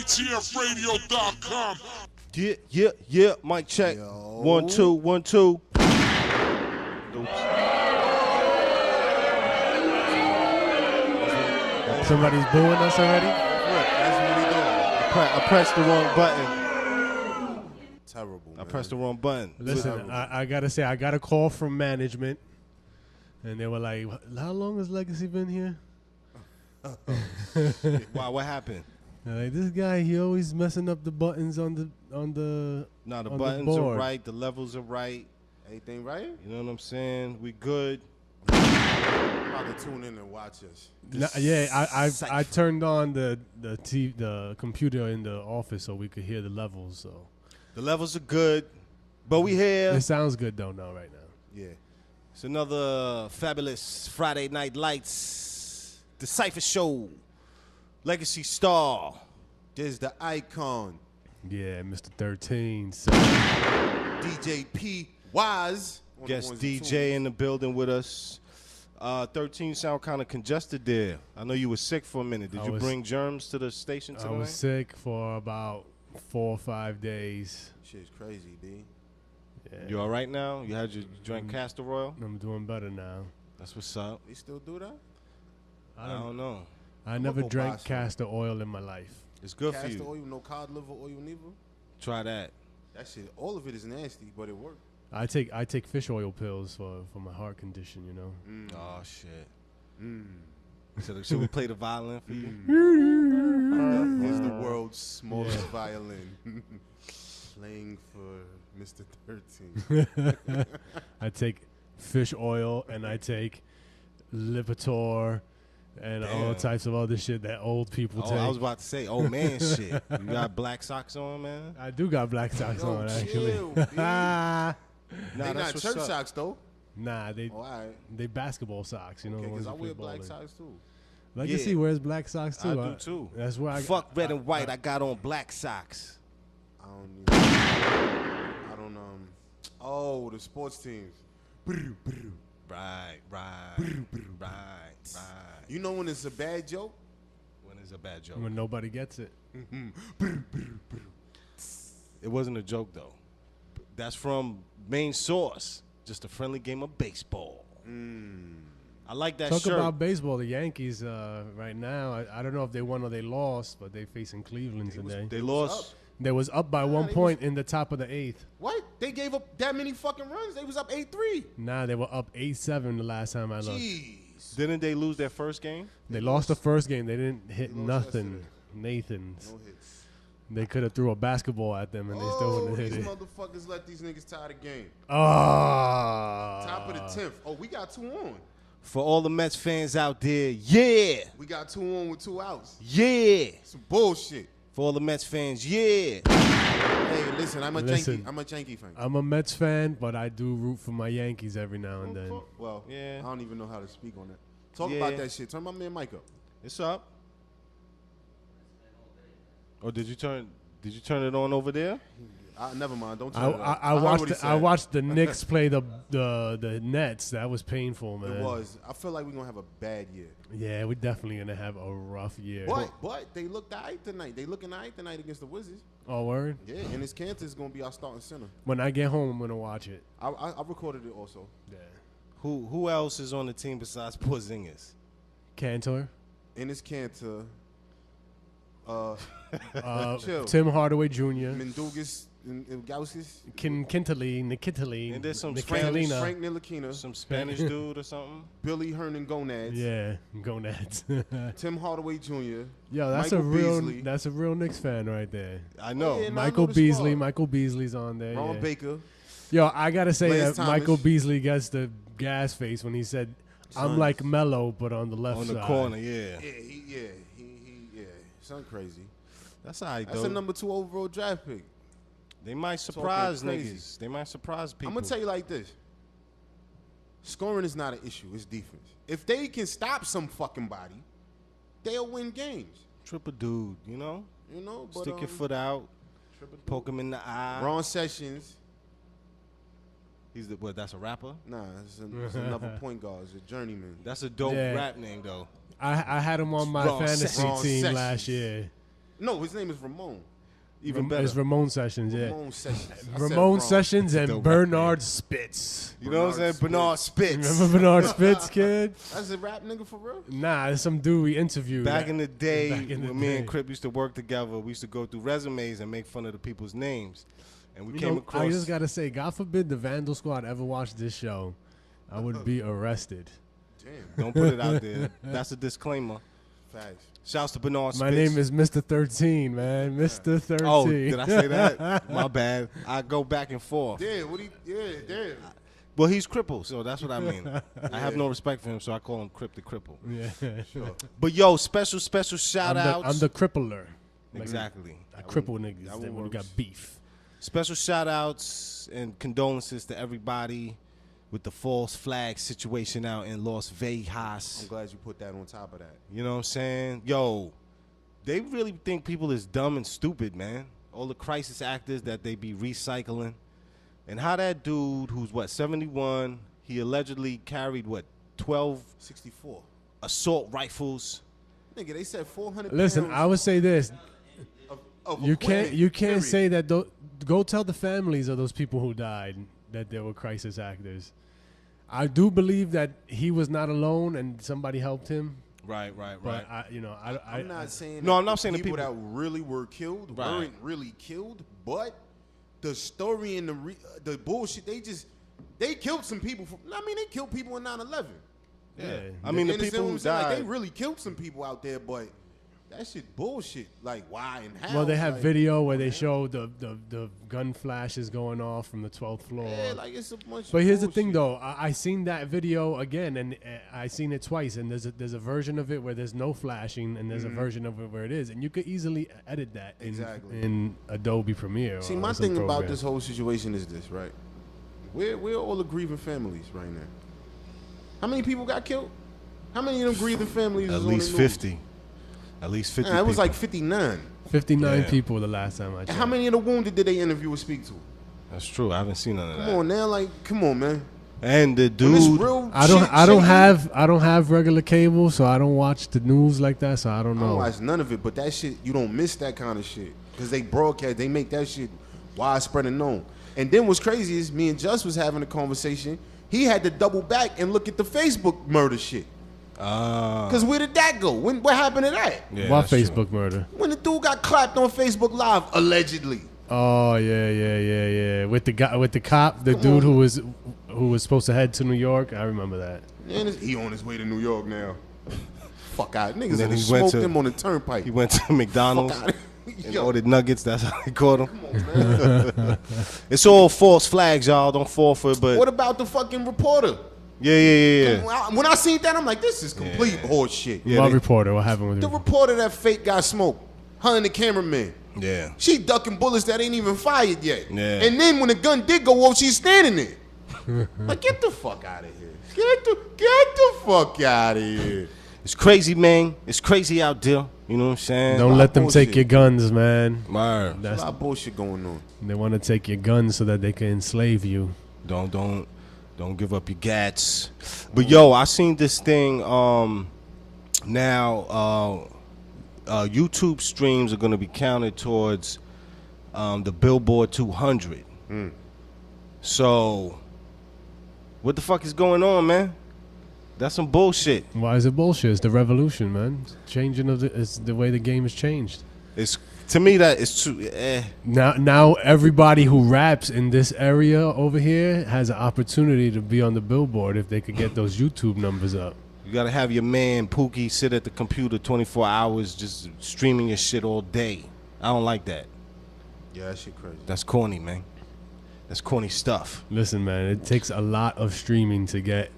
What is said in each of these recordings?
ATFradio.com. Yeah. Mic check. Yo. 1 2 1 2. Somebody's booing us already? That's what we doing. I pressed the wrong button. Terrible, man. I pressed the wrong button. Listen, I gotta say, I got a call from management, and they were like, "How long has Legacy been here?" Wow, what happened? They're like, this guy, he always messing up the buttons on the No, the on buttons the are board. right. The levels are right. Everything right? You know what I'm saying? We good. Probably tune in and watch us. No, yeah, I DaCypha. turned on the computer in the office so we could hear the levels. So The levels are good. But we here. it sounds good though now right now. Yeah. It's another fabulous Friday Night Lights. DaCypha Show. Legacy Star. There's the icon. Yeah, Mr. 13. So DJ P. Wise. Guest DJ in the building with us. 13 sound kind of congested there. I know you were sick for a minute. Did I you was- bring germs to the station I tonight? was sick for about 4 or 5 days. Shit's crazy, D. Yeah, You all right now? You drank castor oil? I'm doing better now. That's what's up. They still do that? I don't know. I never go buy drank some. castor oil in my life. It's good for Castor you. oil, no cod liver oil neither. Try that. That shit, all of it is nasty, but it works. I take fish oil pills for my heart condition, you know. Oh, shit. Should we play the violin for you? Here's the world's smallest violin. Playing for Mr. 13. I take fish oil and I take Lipitor and all Damn. types of other shit that old people Oh, take. I was about to say, oh man, shit. You got black socks on, man? I do got black socks Yo, on actually. chill, B. Nah, They not that's what's church up. socks, though. Nah, they Oh, all right. they basketball socks, you know. Okay, the ones because I you play wear ball black in. socks, too. Legacy Yeah. wears black socks too. I do too. That's where I Fuck red and white. I got on black socks. I don't oh, the sports teams. Right. You know when it's a bad joke? When is a bad joke? when nobody gets it. It wasn't a joke though. That's from main source. Just a friendly game of baseball. I like that Talk shirt. about baseball. The Yankees right now. I don't know if they won or they lost, but they facing Cleveland today. They lost. They was up by 1 they point in the top of the 8th. What? They gave up that many fucking runs? They was up 8-3. Nah, they were up 8-7 the last time I looked. Jeez. Didn't they lose their first game? They lost the first game. They didn't hit lost nothing. yesterday. Nathan's. No hits. They could have threw a basketball at them and they still Oh, wouldn't have these hit it. motherfuckers let these niggas tie the game. Oh. Top of the 10th. Oh, we got 2 on. For all the Mets fans out there, yeah. We got 2 on with 2 outs. Yeah. Some bullshit. For all the Mets fans, yeah. Hey, listen, I'm a Listen. Yankee fan. I'm a Mets fan, but I do root for my Yankees every now and then. Well, Yeah. I don't even know how to speak on that. Talk Yeah. about that shit. Turn my man Mike up. It's up. Oh, did you turn it on over there? Never mind. Don't I, turn it I, up. I heard watched what he I said. watched the Knicks play the Nets. That was painful, man. It was. I feel like we're gonna have a bad year. Yeah, we're definitely gonna have a rough year. But they looked alright tonight. They looking alright tonight against the Wizards. Oh, word. Yeah, and his Cantor is gonna be our starting center. When I get home, I'm gonna watch it. I recorded it also. Yeah. Who else is on the team besides Porzingis? Cantor, Enes Cantor, chill. Tim Hardaway Jr., Mendugas and Gauskas, Kintley, Nikitali, And there's some Nikitalina. Frank Ntilikina, Some Spanish dude or something? Billy Hernan Gonads, Yeah, go Nats. Tim Hardaway Jr. Yo, that's Michael a real Beasley. that's a real Knicks fan right there. I know. yeah, no, I Michael know the Beasley, squad. Michael Beasley's on there. Ron yeah. Baker. Yo, I gotta say Lance that Thomas. Michael Beasley gets the gas face when he said, "I'm Son. like Melo, but on the left On side." the corner, yeah. Yeah. Son crazy. That's all right, That's though. a number 2 overall draft pick. They might surprise crazy. niggas. They might surprise people. I'm gonna tell you like this. Scoring is not an issue. It's defense. If they can stop some fucking body, they'll win games. Triple dude, you know? You know, but Stick your foot out, poke him in the eye. Ron Sessions. He's the what? That's a rapper. Nah, it's another point guard. It's a journeyman. That's a dope Yeah. rap name though. I had him on my Ron fantasy Sessions. team Ron last Sessions. year. No, his name is Ramon. Even better. It's Ramon Sessions, yeah. Ramon Sessions. I said Ramon wrong. Sessions and Dope Bernard Spitz. You know what I'm saying? Bernard Spitz. Remember Bernard Spitz, kid? That's a rap nigga for real? Nah, it's some dude we interviewed. Back in the day, Back in the when me and day. Crip used to work together, we used to go through resumes and make fun of the people's names. And we You came know, across. I just gotta say, God forbid the Vandal Squad ever watched this show, I would be arrested. Damn. Don't put it out there. That's a disclaimer. Facts. Shouts to Bernard Spitz. My name is Mr. 13, man. Mr. 13. Oh, did I say that? My bad. I go back and forth. Yeah, damn. Well, he's crippled, so that's what I mean. I have no respect for him, so I call him Crip the Cripple. Yeah. Sure. But yo, special shout outs. I'm the crippler. Exactly. I cripple niggas that that when we works. got beef. Special shout outs and condolences to everybody with the false flag situation out in Las Vegas. I'm glad you put that on top of that. You know what I'm saying? Yo, they really think people is dumb and stupid, man. All the crisis actors that they be recycling. And how that dude who's, 71, he allegedly carried, 12 64. assault rifles. Nigga, they said 400 Listen, pounds I would say this. of You can't equipment, say period. that. Go tell the families of those people who died that they were crisis actors. I do believe that he was not alone and somebody helped him. Right. But I'm not saying No, that I'm not saying the people people- that really were killed Right. weren't really killed, but the story and the bullshit, they killed some people. They killed people in 9/11. Yeah. I mean, the You understand people what who I'm saying? Like, died. they really killed some people out there, but that shit bullshit. Like, why and how? Well, they have like, video where they show the gun flashes going off from the 12th floor. Yeah, like it's a bunch. But of here's the thing, bullshit. though. I seen that video again, and I seen it twice. And there's a version of it where there's no flashing, and there's a version of it where it is. And you could easily edit that Exactly. in Adobe Premiere. See, or my some thing about program. this whole situation is this, right? We're all the grieving families right now. How many people got killed? How many of them grieving families? At is on least the news? 50. At least 50 Nah, it was people. like 59. 59 Yeah. people the last time I checked. And how many of the wounded did they interview or speak to? That's true. I haven't seen none of Come that. on now, like, come on, man. And the When this dude, real I shit shaking, don't have regular cable, so I don't watch the news like that. So I don't I don't know. watch none of it, but that shit, you don't miss that kind of shit. Because they broadcast, they make that shit widespread and known. And then what's crazy is me and Just was having a conversation. He had to double back and look at the Facebook murder shit. Because where did that go? What happened to that? yeah, Why that's true. Facebook murder? When the dude got clapped on Facebook Live, allegedly. Oh yeah. With the guy, with the cop, the dude who was supposed to head to New York. I remember that. Man, he on his way to New York now. Fuck out. Niggas then that he went smoked to- him on the turnpike. He went to McDonald's Fuck out. and Yo, ordered nuggets. That's how they caught him. come on, man. It's all false flags, y'all. Don't fall for it. But What about the fucking reporter? yeah. When I seen that, I'm like, this is complete horseshit. Yeah, What they- reporter? What happened with The him? reporter that fake got smoked, her and the cameraman. Yeah. She ducking bullets that ain't even fired yet. Yeah. And then when the gun did go off, she's standing there. Like, get the fuck out of here. Get the fuck out of here. It's crazy, man. It's crazy out there. You know what I'm saying? Don't let them bullshit. take your guns, man. Word. There's a lot of bullshit going on. They want to take your guns so that they can enslave you. Don't give up your gats. But yo, I seen this thing. Now, YouTube streams are gonna be counted towards the Billboard 200. So, what the fuck is going on, man? That's some bullshit. Why is it bullshit? It's the revolution, man. It's changing of it's the way the game has changed. It's to me that it's too. Now everybody who raps in this area over here has an opportunity to be on the Billboard if they could get those YouTube numbers up. You gotta have your man Pookie sit at the computer 24 hours just streaming your shit all day. I don't like that. Yeah, that shit crazy. That's corny, man. That's corny stuff. Listen, man, it takes a lot of streaming to get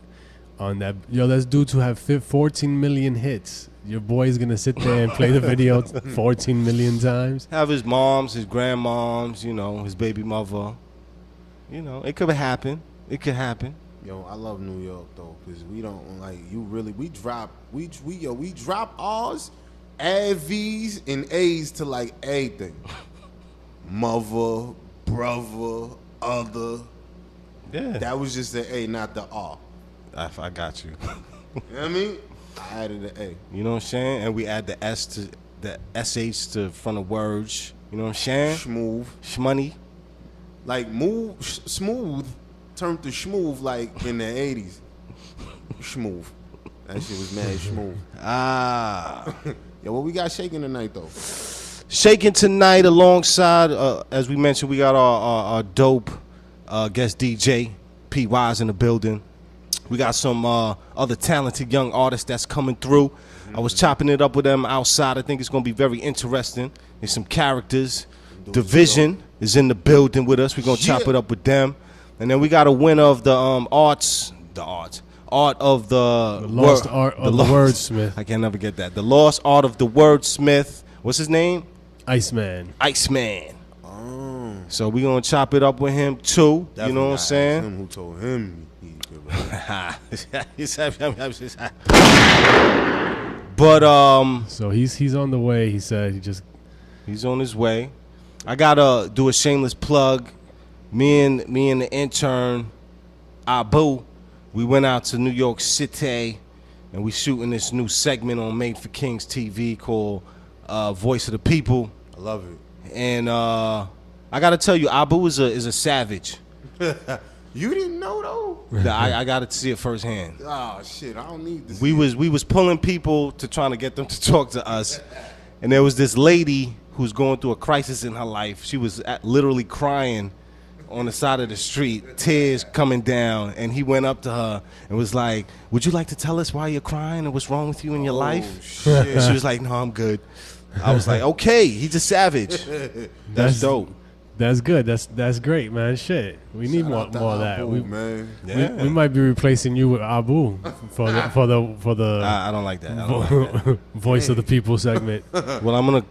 on that. Yo, there's dudes who have 14 million hits. Your boy's gonna sit there and play the video 14 million times. Have his moms, his grandmoms, his baby mother. It could happen. It could happen. Yo, I love New York though, cause we don't like you really. We drop R's, add V's, and A's to like everything. Mother, brother, other. Yeah. That was just the A, not the R. I got you. You know what I mean? I added the A. You know what I'm saying? And we add the S to the SH to front of words. You know what I'm saying? Schmoove. Shmoney. Like smooth turned to schmoove like in the 80s. Schmoove. That shit was mad schmoove. Yo, what we got shaking tonight though? Shaking tonight alongside, as we mentioned, we got our dope guest DJ, P. Wise in the building. We got some other talented young artists that's coming through. I was chopping it up with them outside. I think it's going to be very interesting. There's some characters. Division is in the building with us. We're going to chop it up with them. And then we got a winner of the art of the lost art of the wordsmith. I can never get that. The lost art of the wordsmith. What's his name? Iceman. So we gonna chop it up with him too. Definitely, you know what I'm saying? Him who told him But So he's on the way. He said he's on his way. I gotta do a shameless plug. Me and the intern Abu, we went out to New York City and we shooting this new segment on Made for Kings TV called Voice of the People. I love it. And I gotta tell you, Abu is a savage. You didn't know though? I gotta see it firsthand. Oh shit, I don't need this. We was pulling people to trying to get them to talk to us, and there was this lady who's going through a crisis in her life. She was literally crying on the side of the street, tears coming down, and he went up to her and was like, "Would you like to tell us why you're crying and what's wrong with you in your life?" Shit. And she was like, "No, I'm good." I was like, "Okay, he's a savage." That's dope. That's good. That's great, man. Shit, we need more of that. Abu, man. We might be replacing you with Abu for the I don't like that. I don't like that. voice of the people segment. Well,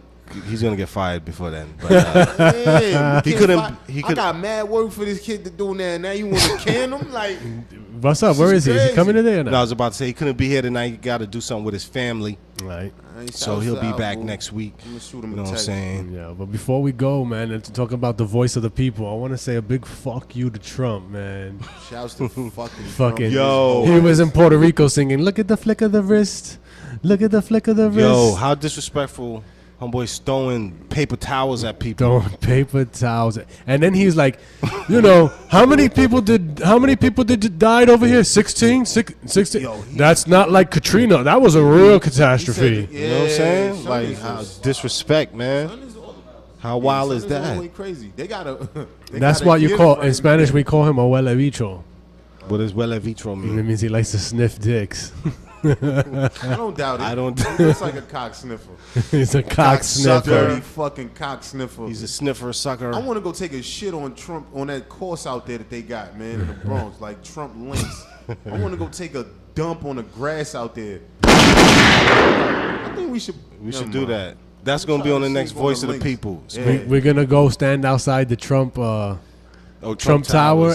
he's gonna get fired before then. But he I could. got mad work for this kid to do now. Now you want to can him? Like, What's up? Where is he? Is he coming today or not? No, I was about to say he couldn't be here tonight. He got to do something with his family. Right. So he'll be back next week. I'm gonna shoot him You know a what I'm text. saying? Yeah, but before we go, man, and to talk about the voice of the people, I want to say a big fuck you to Trump, man. Shouts to fucking Fucking Yo. He was in Puerto Rico singing, "Look at the flick of the wrist, look at the flick of the wrist." Yo, how disrespectful. Homeboy's throwing paper towels at people. Throwing paper towels, and then he's like, you know, how many people did died over here? 16? 16? Yo, That's not like Katrina. That was a real catastrophe. You know what I'm saying? son Like, is how a- disrespect, man. son is all- How wild son is that? all the way crazy. They gotta. That's why you call in Spanish. We call him a huele bicho. What does huele vitro It mean? means he likes to sniff dicks. I don't doubt it. I don't. It's like a cock sniffer. He's a cock sniffer. Dirty fucking cock sniffer. He's a sniffer sucker. I want to go take a shit on Trump on that course out there that they got, man, in the Bronx, like Trump links. I want to go take a dump on the grass out there. I think we should. We should do that. That's gonna be on the next Voice of the People. Yeah. We're gonna go stand outside the Trump Tower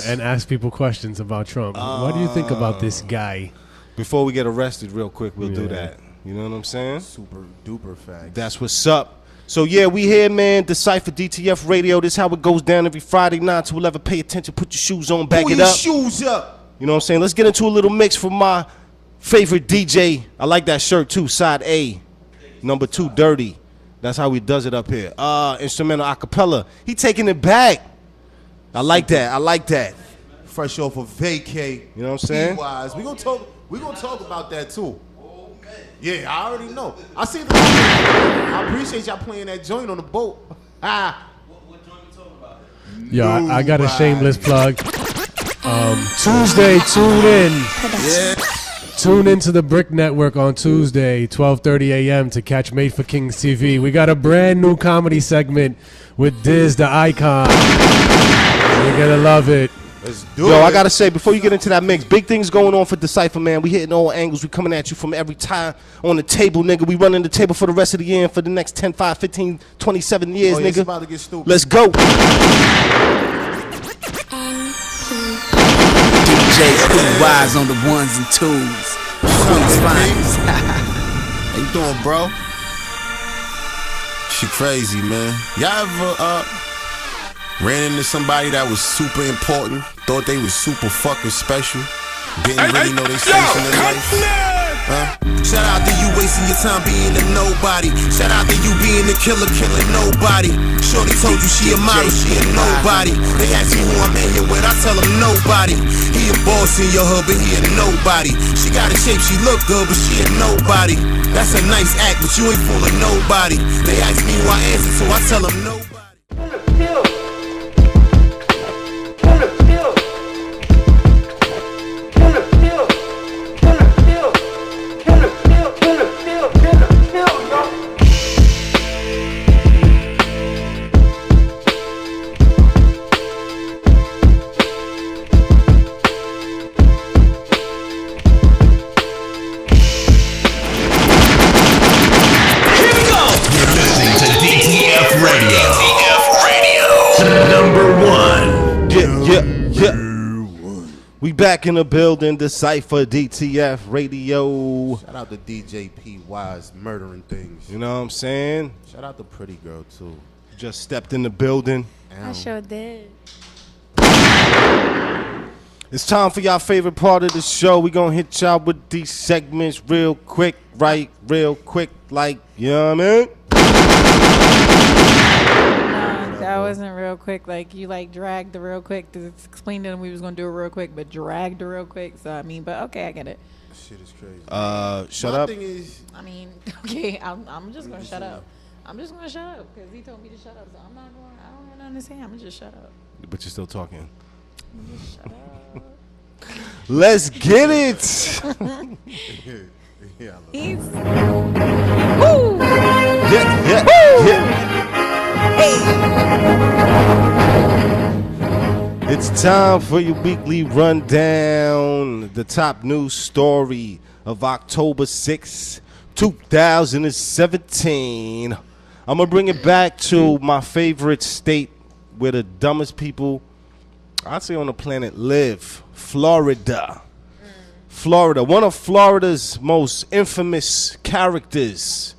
and ask people questions about Trump. What do you think about this guy? Before we get arrested, real quick, we'll do Yeah. that. You know what I'm saying? Super duper fact. That's what's up. So yeah, we here, man. DaCypha DTF Radio. This how it goes down every Friday 9 to 11. Pay attention. Put your shoes on. Back Pull it your up. shoes up. You know what I'm saying? Let's get into a little mix from my favorite DJ. I like that shirt too. Side A, number 2, Dirty. That's how he does it up here. Instrumental acapella. He taking it back. I like that. I like that. Fresh off of vacay. You know what I'm saying? Wise. We gonna talk about that too. Yeah, I already know. I see the. I appreciate y'all playing that joint on the boat. Ah. What joint we talking about? Yo, I got a shameless plug. Tuesday, tune in. Yeah. Tune into the Brick Network on Tuesday, 12:30 a.m. to catch Made for Kings TV. We got a brand new comedy segment with Diz the Icon. You're gonna love it. Let's do it. Yo, I gotta say, before you get into that mix, big things going on for DaCypha, man. We hitting all angles. We coming at you from every time on the table, nigga. We running the table for the rest of the year and for the next 10, 5, 15, 27 years, Oh, yeah, it's nigga. about to get stupid. Let's go. DJs put wise on the ones and twos. Queen's finest. How you doing, bro? She crazy, man. Y'all ever ran into somebody that was super important, thought they was super fucking special, didn't really know they face in their life? Shout out to you wasting your time being a nobody. Shout out to you being a killer, killing nobody. Shorty told you she a model, she a nobody. They ask me who I'm in here with, I tell them nobody. He a boss in your hood, but he a nobody. She got a shape, she look good, but she a nobody. That's a nice act, but you ain't fooling nobody. They ask me who I answer, so I tell them nobody. We back in the building, DaCypha DTF Radio. Shout out to DJ P Wise murdering things. You know what I'm saying? Shout out to Pretty Girl too. Just stepped in the building. I sure did. It's time for y'all favorite part of the show. We gonna hit y'all with these segments real quick, right? Real quick, like, you know what I mean? That wasn't real quick. Like, you like dragged the real quick to explain to them we was gonna do it real quick, but dragged it real quick. So I mean, but okay, I get it. Shit is crazy. Shut My up. thing is, I mean, okay, I'm just gonna shut up. I'm just gonna shut up because he told me to shut up. So I'm not going. I don't have nothing to say. I'm gonna just shut up. But you're still talking. I'm just shut up. Let's get it. yeah, He's. Woo! Yeah. It's time for your weekly rundown. The top news story of October 6th, 2017. I'm going to bring it back to my favorite state where the dumbest people, I'd say on the planet, live. Florida. Florida. One of Florida's most infamous characters.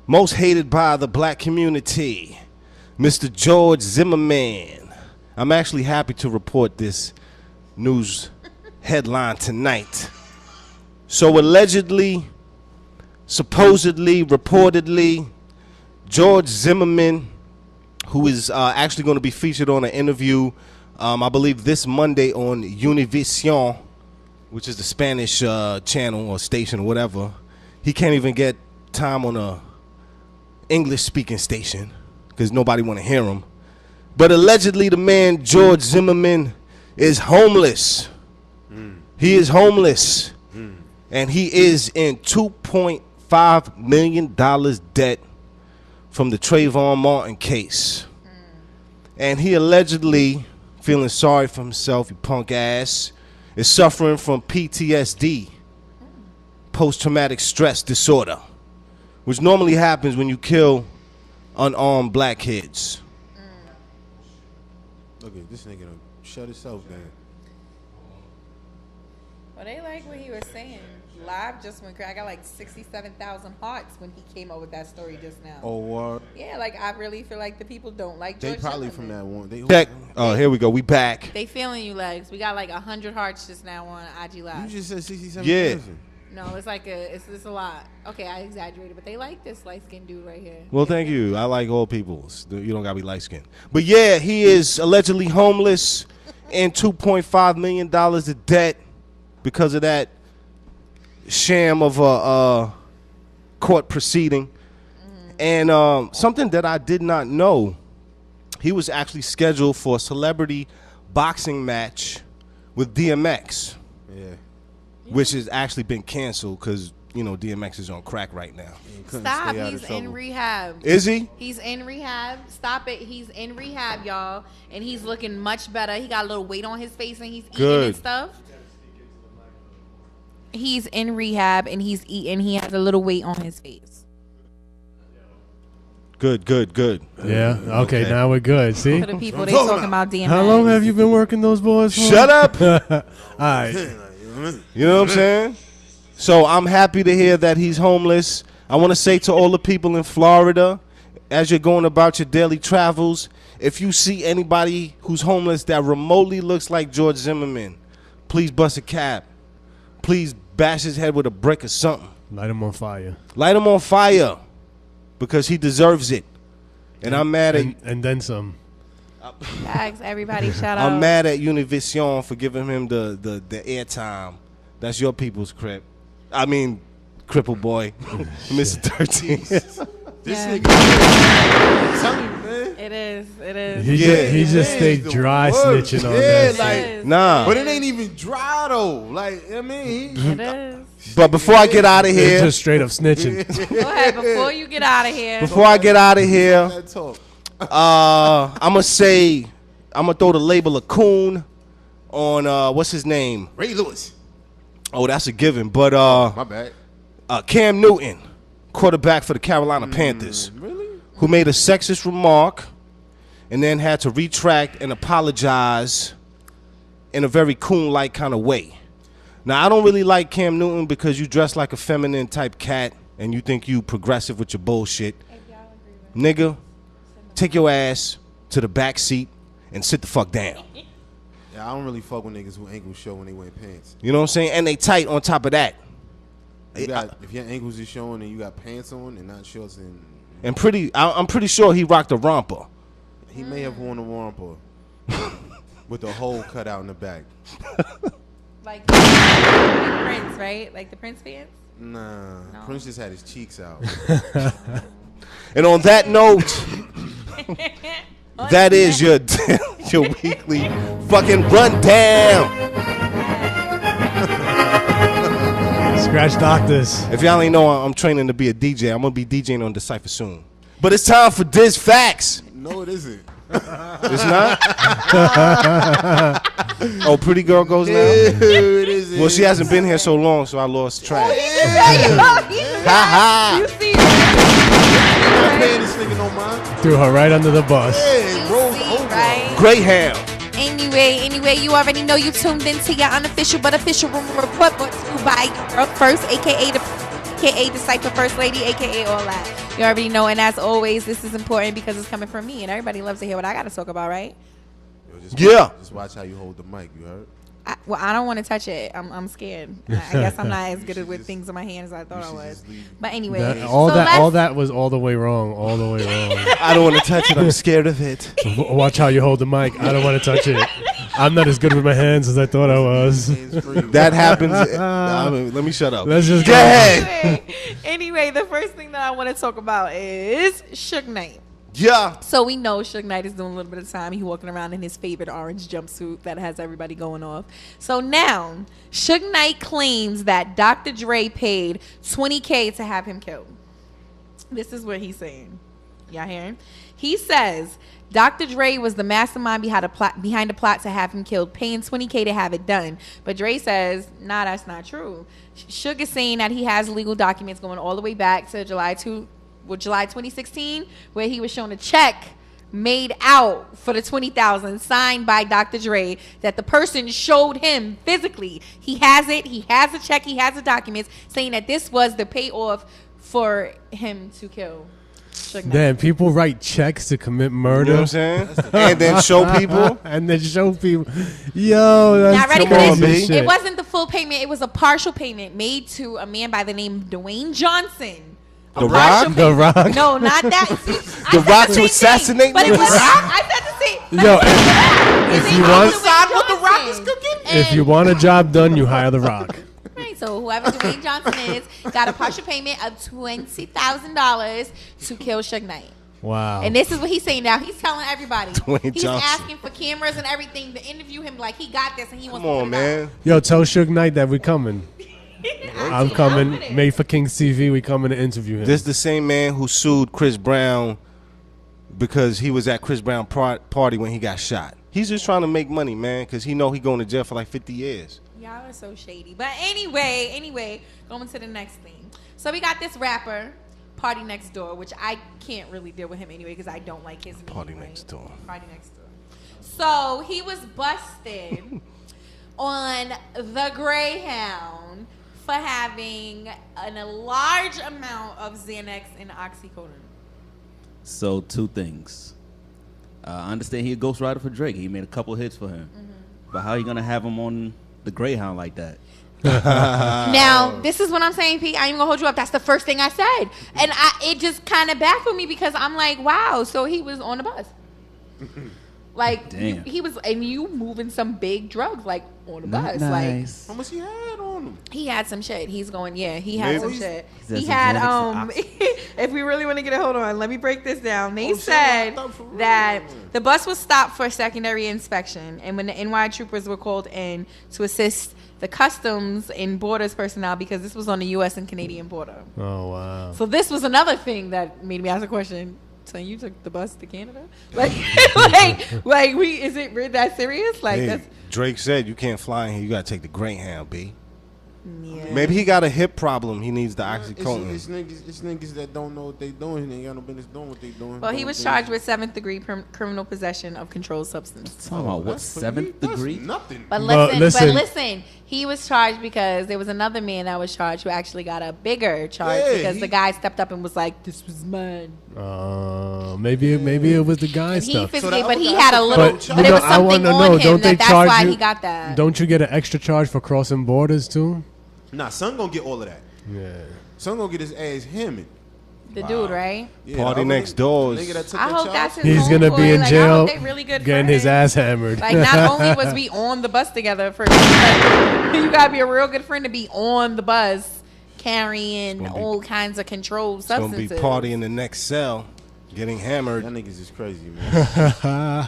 Most hated by the black community. Mr. George Zimmerman. I'm actually happy to report this news headline tonight. So allegedly, supposedly, reportedly, George Zimmerman, who is actually going to be featured on an interview, I believe this Monday on Univision, which is the Spanish channel or station or whatever. He can't even get time on a English-speaking station because nobody want to hear him. But allegedly, the man George Zimmerman is homeless. He is homeless, and he is in $2.5 million debt from the Trayvon Martin case. And he allegedly, feeling sorry for himself, you punk ass, is suffering from PTSD, post-traumatic stress disorder, which normally happens when you kill unarmed black kids. look at this nigga done shut himself down. Well, they like what he was saying. Live just went crazy. I got like 67,000 hearts when he came up with that story just now. Oh, what? Yeah, like I really feel like the people don't like They George probably Zimmerman. from that one. They Back. Oh, here we go. We back. They feeling you, Legs. We got like 100 hearts just now on IG Live. You just said 67,000. Yeah. No, it's like it's a lot. Okay, I exaggerated, but they like this light skinned dude right here. Well, thank you. I like all peoples. You don't gotta be light skinned. But yeah, he is allegedly homeless and $2.5 million of debt because of that sham of a court proceeding. And something that I did not know, he was actually scheduled for a celebrity boxing match with DMX. Yeah. Which has actually been canceled because, you know, DMX is on crack right now. Stop, he's in rehab. Is he? He's in rehab. Stop it. He's in rehab, y'all. And he's looking much better. He got a little weight on his face and he's eating and stuff. He's in rehab and he's eating. He has a little weight on his face. Good. Yeah. Okay, now we're good. See? For the people, they talking about DMX. How long have you been working those boys for? Shut up. All right. You know what I'm saying? So I'm happy to hear that he's homeless. I want to say to all the people in Florida, as you're going about your daily travels, if you see anybody who's homeless that remotely looks like George Zimmerman, please bust a cab. Please bash his head with a brick or something. Light him on fire. Light him on fire because he deserves it. And I'm mad at And then some. Thanks, everybody. Shout out. I'm mad at Univision for giving him the airtime. That's your people's crip. I mean, cripple boy, Mr. 13. This Yeah. nigga, I'm telling you, man. It is. He just it stayed is the dry worst. snitching on Yeah, that. like- It is. Nah. But it ain't even dry though. Like, I mean, It is. But before I get out of It's here, just straight up snitching. Go ahead before you get out of here. before I get out of here, that talk. I'm gonna throw the label of coon on what's his name? Ray Lewis. Oh, that's a given. But My bad. Cam Newton, quarterback for the Carolina Panthers, Really? who made a sexist remark and then had to retract and apologize in a very coon-like kind of way. Now, I don't really like Cam Newton because you dress like a feminine type cat and you think you progressive with your bullshit. Nigga, take your ass to the back seat and sit the fuck down. Yeah, I don't really fuck with niggas who ankles show when they wear pants. You know what I'm saying? And they tight on top of that. You got, if your ankles is showing and you got pants on and not shorts, and And I'm pretty sure he rocked a romper. he may have worn a romper with a hole cut out in the back. Like Prince, right? Like the Prince fans? Nah, No. Prince just had his cheeks out. And on that note, that is your your weekly fucking rundown. Scratch doctors. If y'all ain't know, I'm training to be a DJ. I'm gonna be DJing on DaCypha soon. But it's time for Diz Facts. No, it isn't. It's not. Oh, pretty girl goes now. It isn't. Well, she hasn't been here so long, so I lost track. You see I'm not right? paying this nigga no mind. Threw her right under the bus. Yeah, it rolls See, over. right? Greyhound. Anyway, you already know you tuned into your unofficial but official rumor report brought to you by Girl First, aka DaCypha First Lady, aka all that. You already know, and as always, this is important because it's coming from me, and everybody loves to hear what I got to talk about, right? Yo, just Yeah. Just watch how you hold the mic. You heard? I don't want to touch it. I'm scared. I guess I'm not as good with things in my hands as I thought I should was. just leave. But anyway, All so that was all the way wrong. All the way wrong. I don't want to touch it. I'm scared of it. Watch how you hold the mic. I don't want to touch it. I'm not as good with my hands as I thought I was. Hands-free. That happens. I mean, let me shut up. Let's just Go ahead. Anyway, the first thing that I want to talk about is Suge Knight. Yeah. So we know Suge Knight is doing a little bit of time. He's walking around in his favorite orange jumpsuit that has everybody going off. So now, Suge Knight claims that Dr. Dre paid $20K to have him killed. This is what he's saying. Y'all hearing? He says Dr. Dre was the mastermind behind the plot to have him killed, paying $20K to have it done. But Dre says, nah, that's not true. Suge is saying that he has legal documents going all the way back to July 2016, where he was shown a check made out for the $20,000 signed by Dr. Dre that the person showed him physically. He has it. He has the check. He has the documents saying that this was the payoff for him to kill Suge Knight. Damn, people write checks to commit You murder. know what I'm saying? And then show people. And then show people. Yo, that's Not ready for Come on, this. B. shit. It wasn't the full payment. It was a partial payment made to a man by the name of Dwayne Johnson. A The partial Rock? The Rock? No, not that. See, The Rock to same assassinate thing, but it niggas? was. I said the same. Yo, His if name you was want- Dwayne Johnson. if you want a job done, you hire The Rock. Right, so whoever Dwayne Johnson is got a partial payment of $20,000 to kill Suge Knight. Wow. And this is what he's saying now. He's telling everybody. Dwayne He's Johnson. asking for cameras and everything to interview him like he got this and he wants Come to on, put it out. man. Yo, tell Suge Knight that we coming. I'm coming. with it. Made for King's TV. We coming to interview him. This the same man who sued Chris Brown because he was at Chris Brown party when he got shot. He's just trying to make money, man, because he know he going to jail for like 50 years. Y'all are so shady. But anyway, going to the next thing. So we got this rapper, Party Next Door, which I can't really deal with him anyway because I don't like his name. Party right? Next Door. Party Next Door. So he was busted on the Greyhound for having a large amount of Xanax and oxycodone. So two things. I understand he a ghostwriter for Drake. He made a couple hits for him. But how you gonna have him on the Greyhound like that? Now, this is what I'm saying, Pete. I ain't even gonna hold you up. That's the first thing I said, and it just kind of baffled me because I'm like, wow. So he was on the bus, like Damn. he was, and you moving some big drugs like on the bus, Nice. How much he had on him? like he had some shit. He's going, yeah, he had some Maybe. shit. He He had had some if we really want to get it, hold on, let me break this down. They Oh, shit, said I thought for real. that the bus was stopped for secondary inspection, and when the NY troopers were called in to assist the customs and borders personnel, because this was on the U.S. and Canadian border. Oh wow. So this was another thing that made me ask a question. So you took the bus to Canada? Like, is it really that serious? Like, Hey, that's Drake said you can't fly in here. You gotta take the Greyhound, B. yeah. Maybe he got a hip problem. He needs the It's oxycontin. niggas that don't know what they doing. They ain't got no business doing what they doing. Well, he was charged with 7th degree criminal possession of controlled substance. Talking about what, That's pretty- 7th that's degree? Nothing. But But listen, he was charged because there was another man that was charged who actually got a bigger charge Yeah, because he- the guy stepped up and was like, "This was mine." Maybe it was the guy And he stuff. physically, the but other he guy had a still little, federal but charge. it was I wanna something on know, him don't they that's charge why you- he got that. Don't you get an extra charge for crossing borders too? Nah, son gonna get all of that. Yeah. Son gonna get his ass hammered. The dude, right? Yeah, Party the other next door nigga is- that took I that hope charge. that's his He's gonna be homeboy. in Like, I jail, hope they really good getting his friends. ass hammered. Like, not only was we on the bus together, for you gotta be a real good friend to be on the bus carrying gonna be- all kinds of controlled It's gonna be substances. party in the next cell, getting hammered. Y'all niggas is crazy, man. Yeah.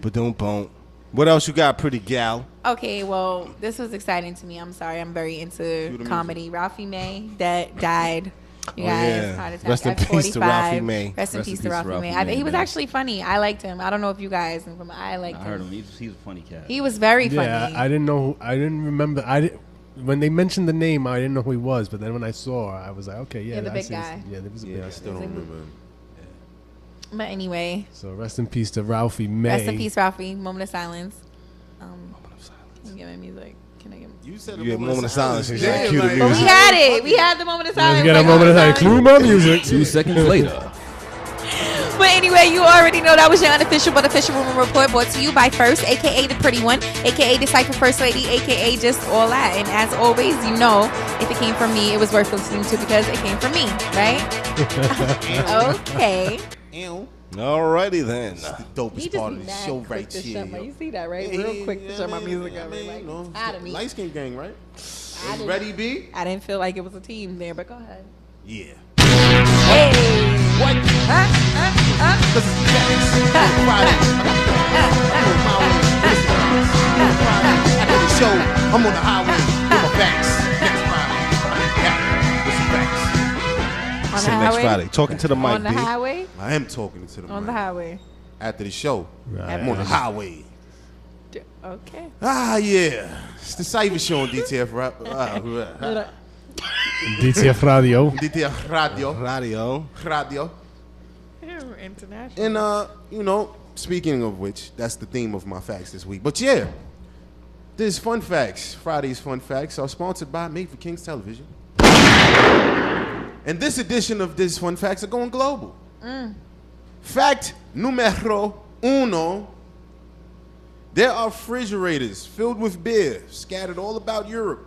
But don't bone. What else you got, pretty gal? Okay, well, this was exciting to me. I'm sorry, I'm very into the comedy. Ralphie May that died. You Oh, guys, yeah. heart attack Rest in at peace to 45. Ralphie May. Rest in peace to Ralphie May. He was man. actually funny. I liked him. I don't know if you guys, I liked I him. heard him. He's a funny cat. He was very funny. Yeah, I didn't know. I didn't remember. When they mentioned the name, I didn't know who he was. But then when I saw, I was like, okay, yeah, Yeah, the I big see this- guy. Yeah, there was a big Yeah, I guy. still don't remember him. But anyway, So rest in peace to Ralphie May. rest in peace, Ralphie. Moment of silence. Can you give me music? Can I give me? You said You had a moment of silence. You Yeah, should cue the like- But we music. had it. We had the moment of silence. Let's get a Like, moment of oh, time. Clue my music. 2 seconds later. But anyway, you already know that was your unofficial but official rumor report brought to you by First, aka the Pretty One, aka DaCypha First Lady, aka just all that. And as always, you know, if it came from me, it was worth listening to because it came from me, right? Okay. Ew. Alrighty then. The dopest part of the show right here. You see that, right? Real quick to shut my music up. Like, tired of me. Light skin gang, right? I You didn't- ready, B? I didn't feel like it was a team there, but go ahead. Yeah. Hey. What? This is facts. Friday. I'm on my way. Listen, Friday. After the show, I'm on the highway with my facts. Next Friday, I'm in Cali with some facts. On Say the next highway. Friday. Talking to the mic, On the B. highway. I am talking to the On mic. the highway. After the show, Right. I'm on the highway. Okay. Ah, yeah. It's the DaCypha show on DTF DTF Radio. DTF Radio. Radio. Radio. International. And you know, speaking of which, that's the theme of my facts this week. But yeah, this Fun Facts, Friday's Fun Facts, are sponsored by Made for Kings Television. And this edition of this Fun Facts are going global. Fact numero uno. There are refrigerators filled with beer scattered all about Europe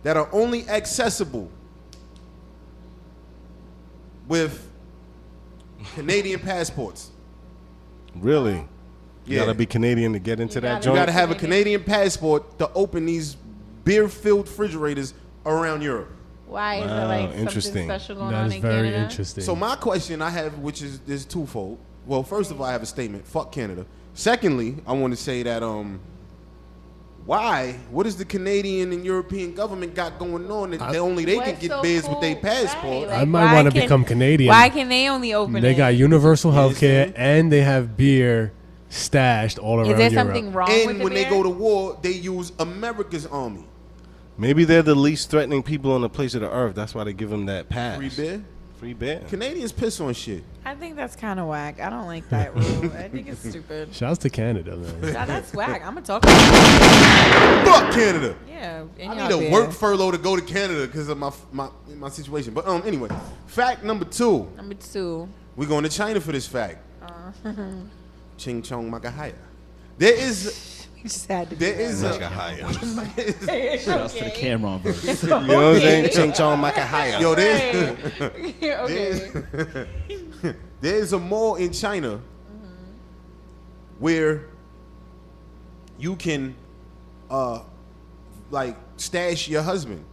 that are only accessible with Canadian passports. Really? You Yeah. gotta be Canadian to get into You that gotta- You joint. got to have a Canadian passport to open these beer-filled refrigerators around Europe. Why is Wow, there like interesting. something special going That on is in very Canada? interesting. So my question I have, which is twofold. Well, first of all, I have a statement. Fuck Canada. Secondly, I want to say that why? What does the Canadian and European government got going on that only they can What's get so beers cool? with their passport? Right, I might why want to can- become Canadian. Why can they only open They it? got universal health care see? and they have beer stashed all around Is there Europe. something wrong with And the when they beer? go to war, they use America's army. Maybe they're the least threatening people on the place of the earth. That's why they give them that pass. Free beer. Free beer. Canadians piss on shit. I think that's kind of whack. I don't like that rule. I think it's stupid. Shouts to Canada, man. Nah, that's whack. I'm gonna talk about it. Fuck Canada. Yeah. I need a work furlough to go to Canada because of my situation. But anyway, fact number 2. Number 2. We're going to China for this fact. Ching chong makahaya. There is just had to. There is Micah a Higher. Shout out to the Cameron version. You know what I'm saying? Ching Chong Micah Higher. yo. Okay. There's a mall in China where you can like stash your husband.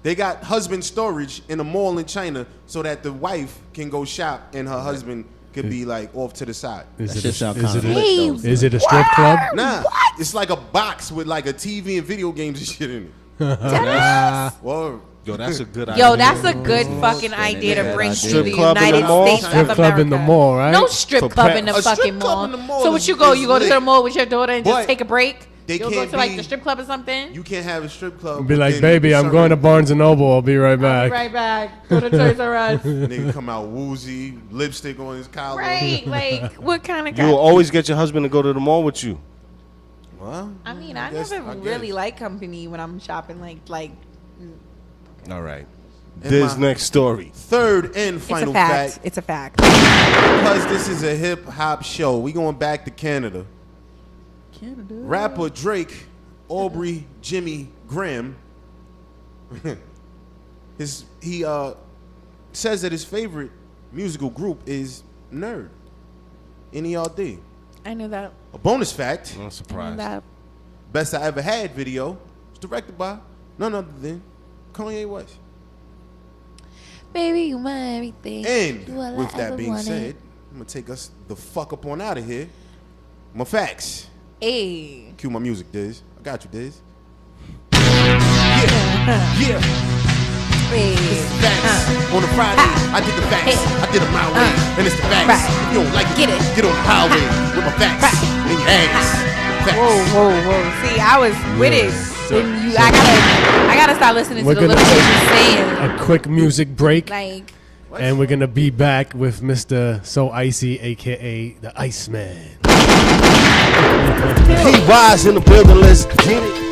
They got husband storage in a mall in China so that the wife can go shop and her husband could be like off to the side. That shit sound is kinda it lit, though. is it a strip club? Nah, it's like a box with like a TV and video games and shit in it. Well, Yo, that's a good idea. Yo, that's a good fucking idea to Yeah, bring to strip the club in the United mall? States Strip of Strip America. club in the mall, right? No strip For club pets. in the A strip fucking club mall. in the mall So is- what you go? is You go to lit. the mall with your daughter and But just take a break? they You'll go can't to like be- the strip club or something? you can't have a strip club. Be like, within baby, I'm going to certain- Barnes and Noble. I'll be right I'll back. be right back. Go to Toys R Us. Nigga come out woozy, lipstick on his collar. Right, like what kind of You will guy? always get your husband to go to the mall with you. Well, I mean, I guess- never I really guess. like company when I'm shopping. Like All right. And This my- next story. Third and it's final a fact. fact, It's a fact. because this is a hip hop show. We going back to Canada. Rapper Drake, Aubrey Jimmy Graham, he says that his favorite musical group is Nerd. N-E-R-D. I knew that. A bonus fact, I'm I knew surprised. that. Best I Ever Had video was directed by none other than Kanye West. Baby, you my everything. And You all I with that ever being wanted. said, I'm gonna take us the fuck up on out of here. My facts. Hey. Cue my music, Diz. I got you, Diz. Yeah. Hey. Facts. On a Friday, I did the facts. I did them my way. And it's the facts. Right. If you don't like it, Get it. get on the highway with my facts. Right. In your ass. Facts. Whoa. See, I was with it. Then I gotta start listening We're to the gonna lyrics take you're saying. A quick music break, Like, and we're gonna be back with Mr. So Icy, aka the Iceman. He wise in the building. Let's get it.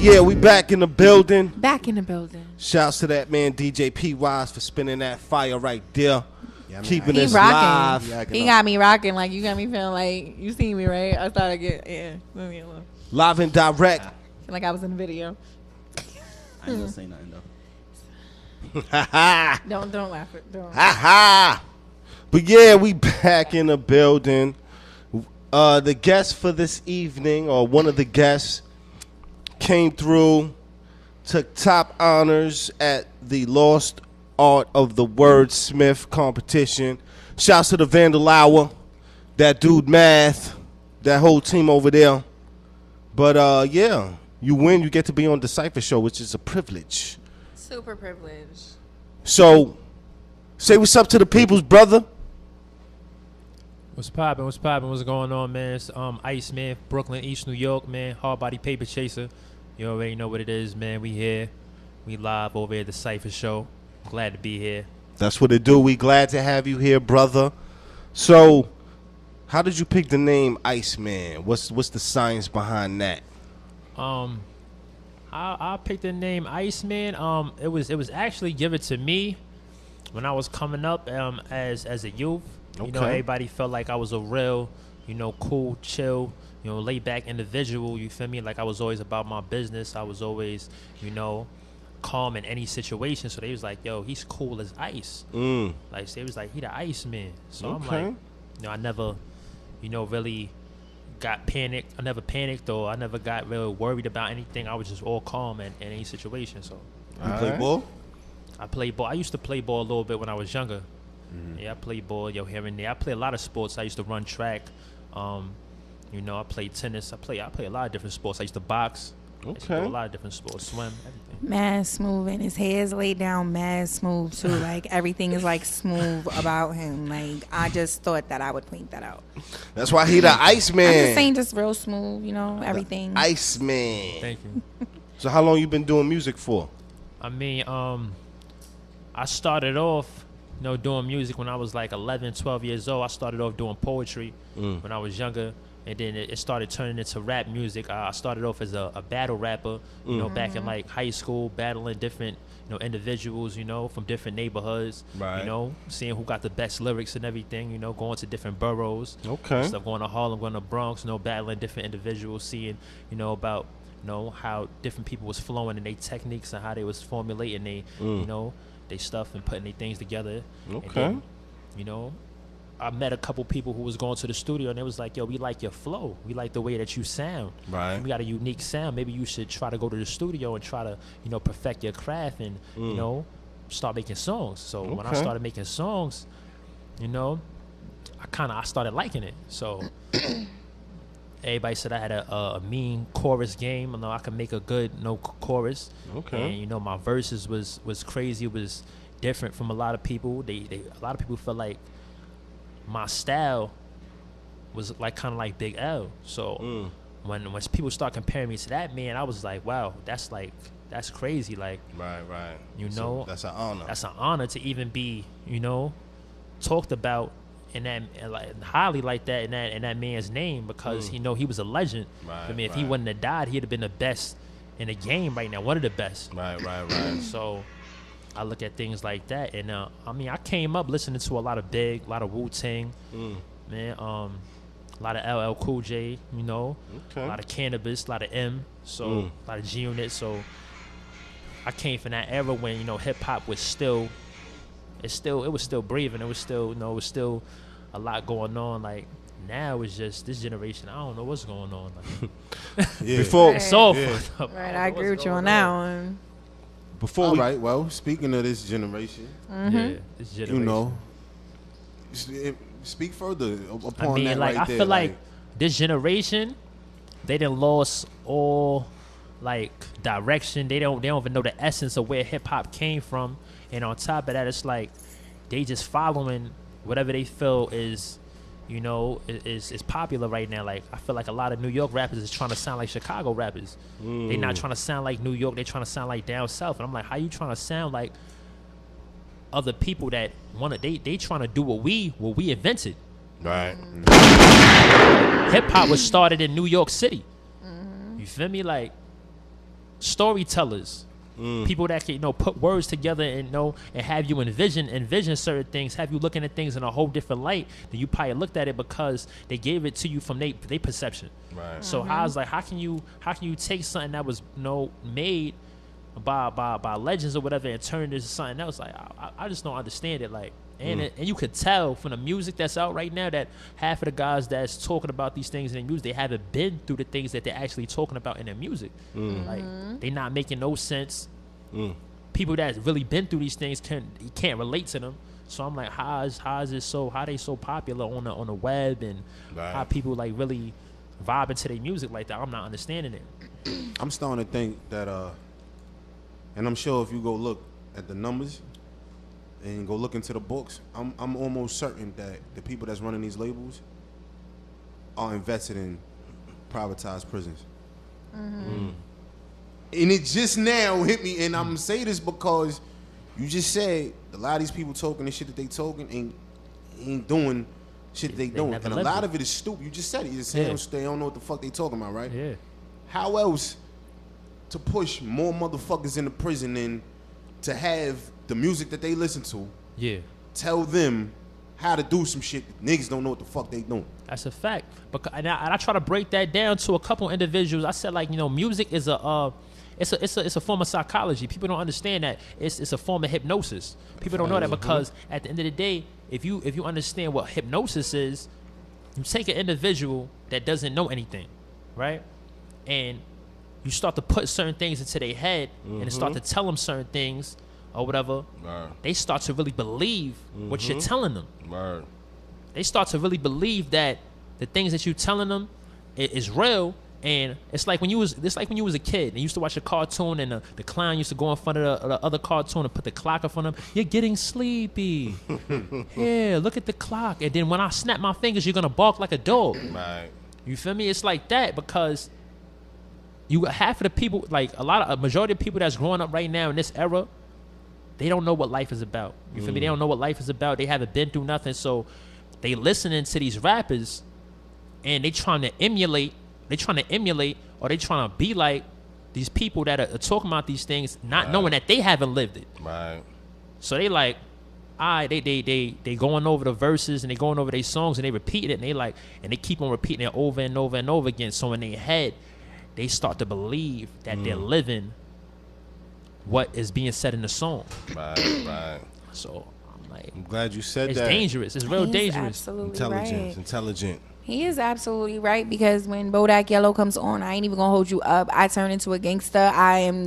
Yeah, we back in the building. back in the building. Shouts to that man DJ P Wise for spinning that fire right there. Yeah, I mean, Keeping He us rocking. live. Yeah, He got me rocking. Like, you got me feeling like, you see me, right? I started getting, leave me alone. Live and direct. Feel like I was in the video. I ain't gonna say nothing though. Ha ha. Don't laugh at don't. Ha ha. But yeah, we back in the building. The guest for this evening, or one of the guests, came through, took top honors at the Lost Art of the Wordsmith competition. Shouts to the Vandal Hour, that dude Math, that whole team over there. But yeah, you win, you get to be on DaCypha show, which is a privilege. Super privileged. So, say what's up to the people's brother. What's poppin'? What's going on, man? It's Iceman, Brooklyn, East New York, man. Hard body paper chaser. You already know what it is, man. We here. We live over at the Cypher Show. Glad to be here. That's what it do. We glad to have you here, brother. So, how did you pick the name Iceman? What's the science behind that? I picked the name Iceman. It was actually given to me when I was coming up as a youth. You know, Okay. everybody felt like I was a real, cool, chill, laid back individual. You feel me? Like I was always about my business. I was always, calm in any situation. So they was like, yo, he's cool as ice. Like they was like, he the Iceman. So I'm Okay. like, I never, really got panicked. I never panicked or I never got really worried about anything. I was just all calm in any situation. So You play ball? I played ball. I used to play ball a little bit when I was younger. Yeah, I played ball, here and there. I play a lot of sports. I used to run track. I played tennis. I play a lot of different sports. I used to box. I used to do Okay. a lot of different sports, swim, everything. Mad smooth, and his hair's laid down mad smooth too. Like everything is like smooth about him. Like I just thought that I would point that out. That's why he the I'm just saying, Iceman. just real smooth. You know, everything. Iceman. Thank you. So how long you been doing music for? I mean, I started off, doing music when I was like 11, 12 years old. I started off doing poetry when I was younger. And then it started turning into rap music. I started off as a battle rapper, back in like high school, battling different, individuals, from different neighborhoods. Right. Seeing who got the best lyrics and everything, going to different boroughs. Okay. Stuff, going to Harlem, going to Bronx, battling different individuals, seeing, about, how different people was flowing and their techniques and how they was formulating they, they stuff and putting their things together. Okay. And then, I met a couple people who was going to the studio and they was like, yo, we like your flow. We like the way that you sound. Right. We got a unique sound. Maybe you should try to go to the studio and try to, perfect your craft and, start making songs. So when I Okay. started making songs, I started liking it. So everybody said I had a mean chorus game. I could make a good chorus. Okay. And, my verses was crazy. It was different from a lot of people. A lot of people felt like my style was like kind of like Big L. So when people start comparing me to that man, I was like, wow, that's crazy. Like, Right. So that's an honor. that's an honor to even be, talked about in that like, highly like that in that man's name because he was a legend. Right, I mean, if he right. wouldn't have died, he'd have been the best in the game right now, one of the best. Right. So I look at things like that, and I came up listening to a lot of Big, a lot of Wu-Tang, man, a lot of LL Cool J, Okay. a lot of Cannabis, a lot of M, so a lot of G-Unit. So I came from that era when hip hop was still breathing. It was still it was still a lot going on. Like now it's just this generation. I don't know what's going on. Like, Yeah. Before it's so yeah. fucked up. Right, don't I know agree what's with you on going that one. before All we right. Well, speaking of this generation, Yeah, this generation. speak further upon I mean, that like right I there. feel like this generation, they done lost all like direction. They don't even know the essence of where hip hop came from. And on top of that, it's like they just following whatever they feel is, is popular right now. Like I feel like a lot of New York rappers is trying to sound like Chicago rappers. They not trying to sound like New York. They trying to sound like down south. And I'm like, how you trying to sound like other people that they trying to do what we invented? right. Hip hop was started in New York City. You feel me? Like storytellers, people that can put words together and and have you envision certain things, have you looking at things in a whole different light than you probably looked at it because they gave it to you from their perception. Right. So how can you take something that was made by legends or whatever and turn it into something else? Like I just don't understand it. Like and you could tell from the music that's out right now that half of the guys that's talking about these things in their music, they haven't been through the things that they're actually talking about in their music. Like they not making no sense. People that's really been through these things can't relate to them. So I'm like, how they so popular on the web and Right. how people like really vibing to their music like that? I'm not understanding it. I'm starting to think that, and I'm sure if you go look at the numbers and go look into the books, I'm almost certain that the people that's running these labels are invested in privatized prisons. And it just now hit me, and I'm gonna say this because you just said a lot of these people talking the shit that they talking ain't doing shit they doing, never and a lived lot it. of it is stupid. You just said it. You just said Yeah. they don't know what the fuck they talking about, right? Yeah. How else to push more motherfuckers into prison than to have the music that they listen to Yeah. tell them how to do some shit that niggas don't know what the fuck they doing? That's a fact. And I try to break that down to a couple individuals. I said, like, music is it's a form of psychology. People don't understand that it's a form of hypnosis. People don't know that because at the end of the day, if you understand what hypnosis is, you take an individual that doesn't know anything, right, and you start to put certain things into their head and start to tell them certain things or whatever. Right. They start to really believe what you're telling them. Right. They start to really believe that the things that you're telling them is real, And it's like when you was a kid and you used to watch a cartoon and the clown used to go in front of the other cartoon and put the clock in front of him. You're getting sleepy. Yeah, look at the clock. And then when I snap my fingers, you're gonna bark like a dog. Right. You feel me? It's like that because you half of the people, like a majority of people that's growing up right now in this era, they don't know what life is about. You feel me? They don't know what life is about. They haven't been through nothing, so they listening to these rappers and they trying to emulate or they trying to be like these people that are talking about these things, not knowing that they haven't lived it. Right. So they like, they going over the verses and they going over their songs and they repeat it and they keep on repeating it over and over and over again. So in their head, they start to believe that they're living what is being said in the song. Right. So I'm like, I'm glad you said it's that. dangerous. It's real He's dangerous. absolutely right. Intelligent. He is absolutely right because when Bodak Yellow comes on, I ain't even gonna hold you up. I turn into a gangster.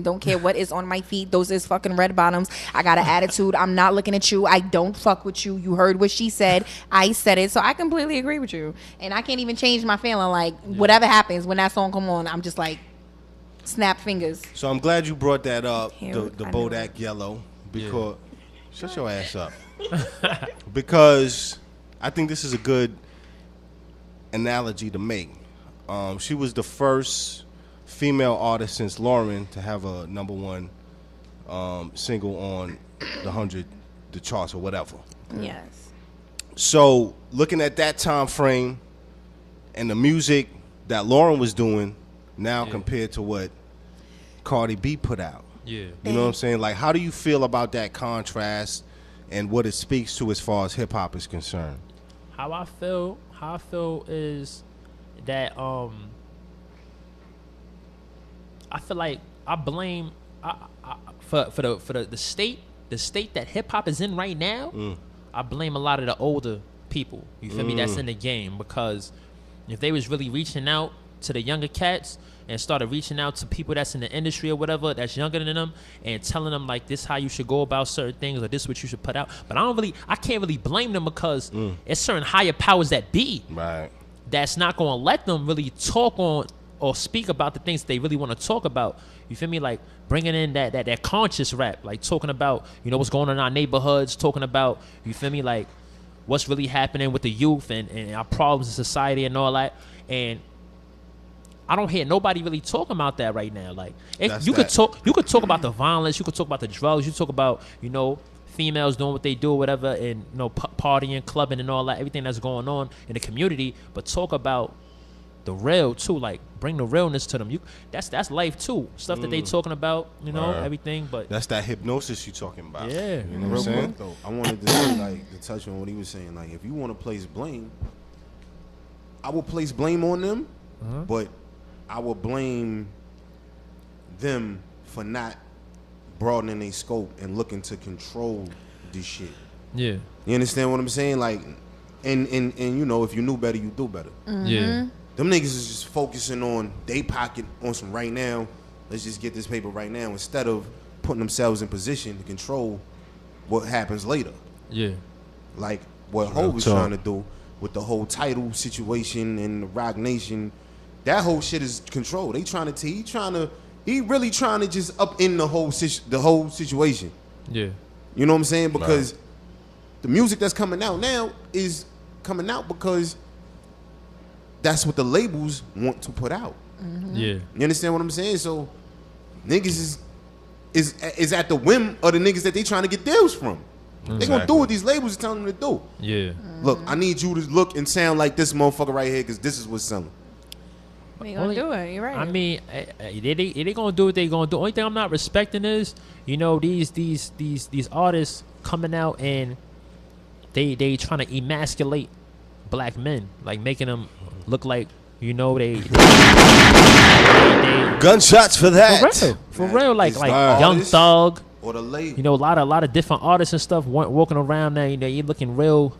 Don't care what is on my feet. Those is fucking red bottoms. I got an attitude. I'm not looking at you. I don't fuck with you. You heard what she said. I said it. So I completely agree with you. And I can't even change my feeling. Like whatever happens when that song come on, I'm just like snap fingers. So I'm glad you brought that up, Hell, the I know. Bodak Yellow, because shut your ass up. Because I think this is a good analogy to make. She was the first female artist since Lauren to have a #1 single on the charts or whatever. Yes. So looking at that time frame and the music that Lauren was doing now compared to what Cardi B put out. Yeah. You know what I'm saying? Like, how do you feel about that contrast and what it speaks to as far as hip hop is concerned? How I feel is that I feel like I blame for the state that hip hop is in right now. I blame a lot of the older people. You feel me? That's in the game, because if they was really reaching out to the younger cats and started reaching out to people that's in the industry or whatever that's younger than them and telling them like this how you should go about certain things or this what you should put out. But I can't really blame them because it's certain higher powers that be that's not going to let them really talk on or speak about the things they really want to talk about. You feel me? Like bringing in that conscious rap, like talking about, you know, what's going on in our neighborhoods, talking about, you feel me, like what's really happening with the youth and our problems in society and all that. And I don't hear nobody really talking about that right now. Like you could talk about the violence, you could talk about the drugs, you talk about, you know, females doing what they do or whatever, and, you know, partying, clubbing and all that, everything that's going on in the community, but talk about the real too, like bring the realness to them. That's life too. Stuff that they talking about, you know, everything. But that's that hypnosis you talking about. Yeah. You know what I'm Real saying? quick though, I wanted to say, like, to touch on what he was saying. Like, if you want to place blame, I will place blame on them, but I will blame them for not broadening their scope and looking to control this shit. yeah, You understand what I'm saying? Like, and you know, if you knew better, you do better. yeah, Them niggas is just focusing on they pocket on some right now. Let's just get this paper right now instead of putting themselves in position to control what happens later. yeah, Like what Ho was trying to do with the whole title situation and the Rock Nation. That whole shit is controlled. He really trying to just up in the whole situation. yeah, You know what I'm saying? Because the music that's coming out now is coming out because that's what the labels want to put out. yeah, You understand what I'm saying? So niggas is at the whim of the niggas that they trying to get deals from. They gonna do what these labels are telling them to do. yeah. Look, I need you to look and sound like this motherfucker right here because this is what's selling. They gonna do it. You're right. I mean, they gonna do what they gonna do. Only thing I'm not respecting is, you know, these artists coming out and they trying to emasculate black men, like making them look like, you know, they Gunshots for that. for real, like Young Young Thug, or the late. you know, a lot of different artists and stuff walking around there. You know, you looking real.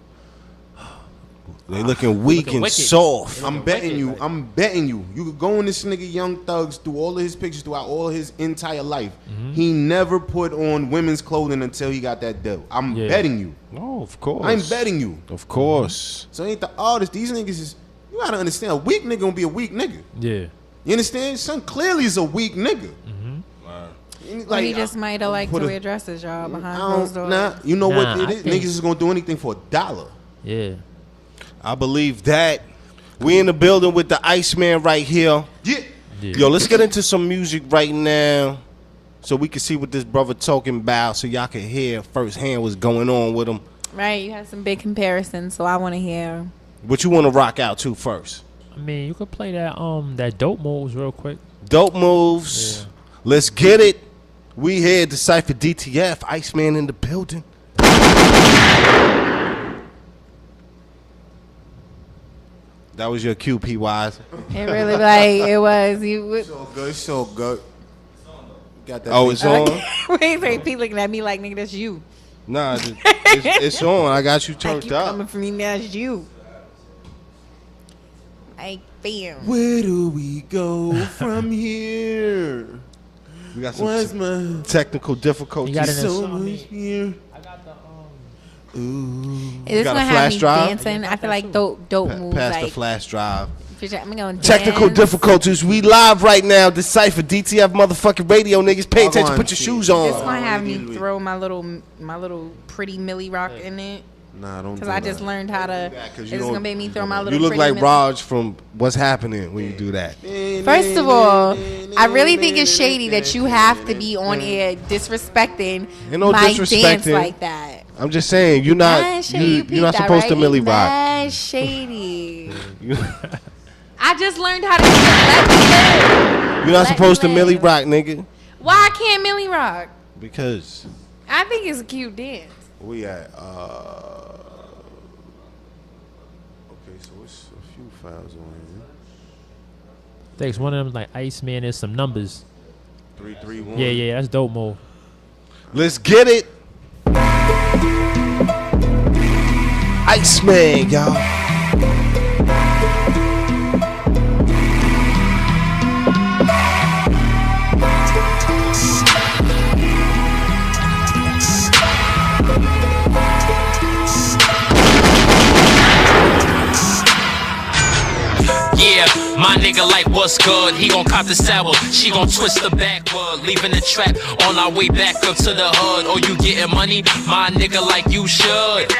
They looking weak looking and wicked. soft. I'm betting you. You could go in this nigga Young Thugs through all of his pictures throughout all his entire life. He never put on women's clothing until he got that deal. I'm betting you. Oh, of course. I'm betting you. Of course. So ain't the artists. These niggas is. You gotta understand. A weak nigga gonna be a weak nigga. Yeah, You understand? Son clearly is a weak nigga. Like, he just might have liked to wear dresses, y'all, behind closed doors. Nah, you know what it I is? think- Niggas is gonna do anything for $1. Yeah. I believe that. We in the building with the Iceman right here. Yeah. Yo, let's get into some music right now so we can see what this brother talking about, so y'all can hear firsthand what's going on with him. Right, you had some big comparisons, so I want to hear. What you want to rock out to first? I mean, you could play that dope moves real quick. Dope moves. Yeah. Let's get it. We here, DaCypha DTF, Iceman in the building. That was your cue, P-Wise. It really, like, it was. You. So good, so good. Got that. Oh, it's on? Wait, Pete looking at me like, nigga, that's you. Nah, it's on. I got you Like, turned you up. coming from me, that's you. Like, bam. Where do we go from here? We got some What's my technical difficulties. You got it in so song. much here? I got the Is this got a gonna flash have me drive? dancing? I feel like dope moves. Past the Like, flash drive. I'm going to Technical dance. difficulties. We live right now. DaCypha DTF motherfucking radio, niggas. Pay attention. Put your shoes It's on. gonna have me immediately. throw my little pretty Millie Rock in it. Nah, don't. Because do I that. just learned how to. It's gonna make me throw my little. You look pretty like Millie. Raj from What's Happening when you do that. First of all, I really think it's shady that you have to be on air disrespecting Ain't no my dance disrespecting. like that. I'm just saying, you're not Mad shady. you're peeped not that, supposed to right? Millie Rock. Mad shady. You- I just learned how to do it. You're not Let me supposed to live. Millie Rock, nigga. Why can't Millie Rock? Because I think it's a cute dance. We at okay, so it's a few files on here. Thanks. One of them like Iceman is some numbers. 331. Yeah, that's dope move. let's get it. Iceman, y'all. Yeah, my nigga like what's good. He gon' cop the saddle, she gon' twist the backward, leaving the trap on our way back up to the hood. Oh, you getting money? My nigga like you should.